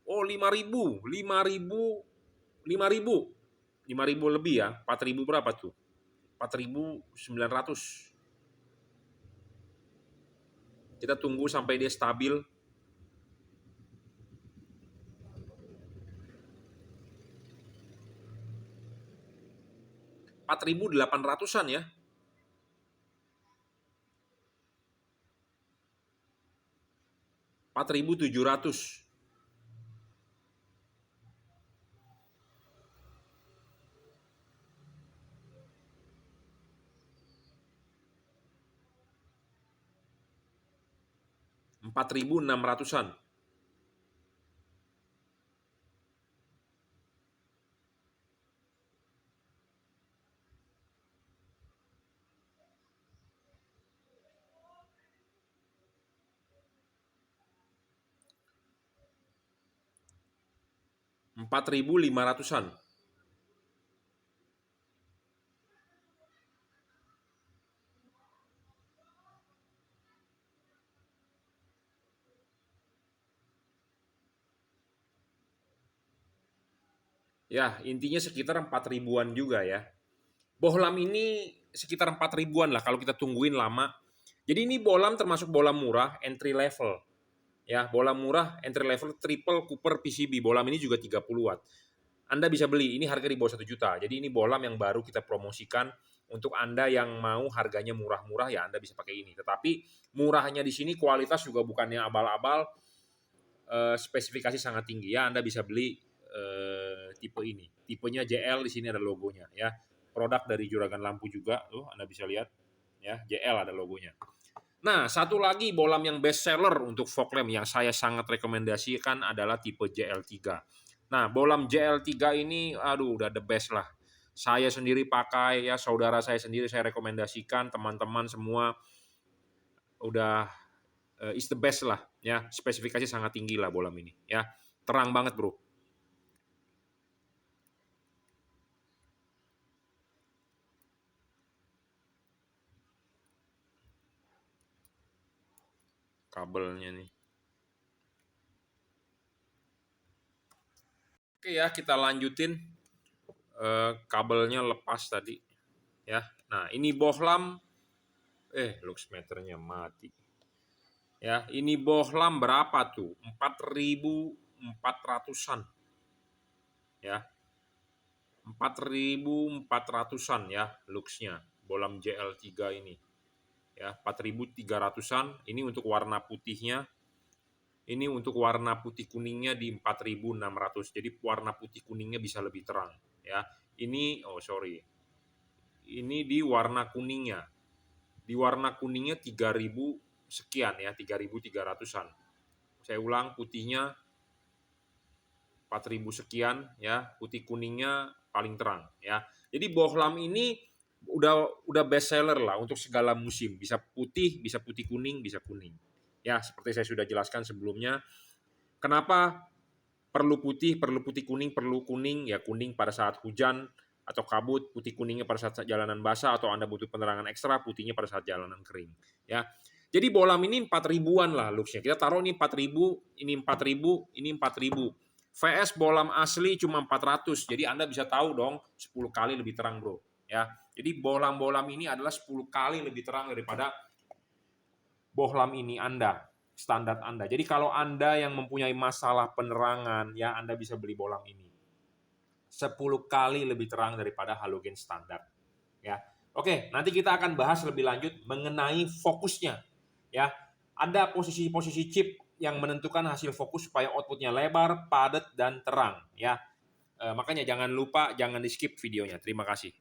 [SPEAKER 1] oh 5.000, 5.000 lebih ya. 4.000 berapa tuh? 4.900. Kita tunggu sampai dia stabil. 4.800-an ya. 4.700. Rp4.600-an. Rp4.500-an. Ya, intinya sekitar 4.000-an juga ya. Bohlam ini sekitar 4.000-an lah kalau kita tungguin lama. Jadi ini bohlam termasuk bohlam murah, entry level. Ya, bohlam murah, entry level triple Cooper PCB. Bohlam ini juga 30 watt. Anda bisa beli, ini harga di bawah 1 juta. Jadi ini bohlam yang baru kita promosikan untuk Anda yang mau harganya murah-murah ya Anda bisa pakai ini. Tetapi murahnya di sini kualitas juga bukannya abal-abal, spesifikasi sangat tinggi ya. Anda bisa beli tipe ini. Tipenya JL, di sini ada logonya ya. Produk dari Juragan Lampu juga, tuh Anda bisa lihat ya, JL ada logonya. Nah, satu lagi bohlam yang best seller untuk fog lamp yang saya sangat rekomendasikan adalah tipe JL3. Nah, bohlam JL3 ini aduh udah the best lah. Saya sendiri pakai ya, saudara saya sendiri saya rekomendasikan, teman-teman semua udah is the best lah ya. Spesifikasi sangat tinggi lah bohlam ini ya. Terang banget, Bro. Kabelnya nih. Oke ya, kita lanjutin. Kabelnya lepas tadi ya. Nah, ini bohlam luxmeternya mati. Ya, ini bohlam berapa tuh? 4.400-an. Ya. 4.400-an ya luxnya. Bohlam JL3 ini. Ya, 4.300-an. Ini untuk warna putihnya. Ini untuk warna putih kuningnya di 4.600. Jadi warna putih kuningnya bisa lebih terang ya. Ini Ini di warna kuningnya. Di warna kuningnya 3.000 sekian ya, 3.300-an. Saya ulang, putihnya 4.000 sekian ya, putih kuningnya paling terang ya. Jadi bohlam ini udah best seller lah untuk segala musim. Bisa putih kuning, bisa kuning. Ya, seperti saya sudah jelaskan sebelumnya. Kenapa perlu putih kuning, perlu kuning, ya kuning pada saat hujan atau kabut, putih kuningnya pada saat jalanan basah, atau Anda butuh penerangan ekstra, putihnya pada saat jalanan kering. Ya, jadi bohlam ini 4.000-an lah luxnya. Kita taruh ini 4.000, ini 4.000, ini 4.000. VS bohlam asli cuma 400. Jadi Anda bisa tahu dong 10 kali lebih terang, Bro. Ya. Jadi bohlam-bohlam ini adalah 10 kali lebih terang daripada bohlam ini Anda, standar Anda. Jadi kalau Anda yang mempunyai masalah penerangan, ya Anda bisa beli bohlam ini. 10 kali lebih terang daripada halogen standar. Ya. Oke, nanti kita akan bahas lebih lanjut mengenai fokusnya. Ya. Ada posisi-posisi chip yang menentukan hasil fokus supaya outputnya lebar, padat, dan terang. Ya, makanya jangan lupa, jangan di skip videonya. Terima kasih.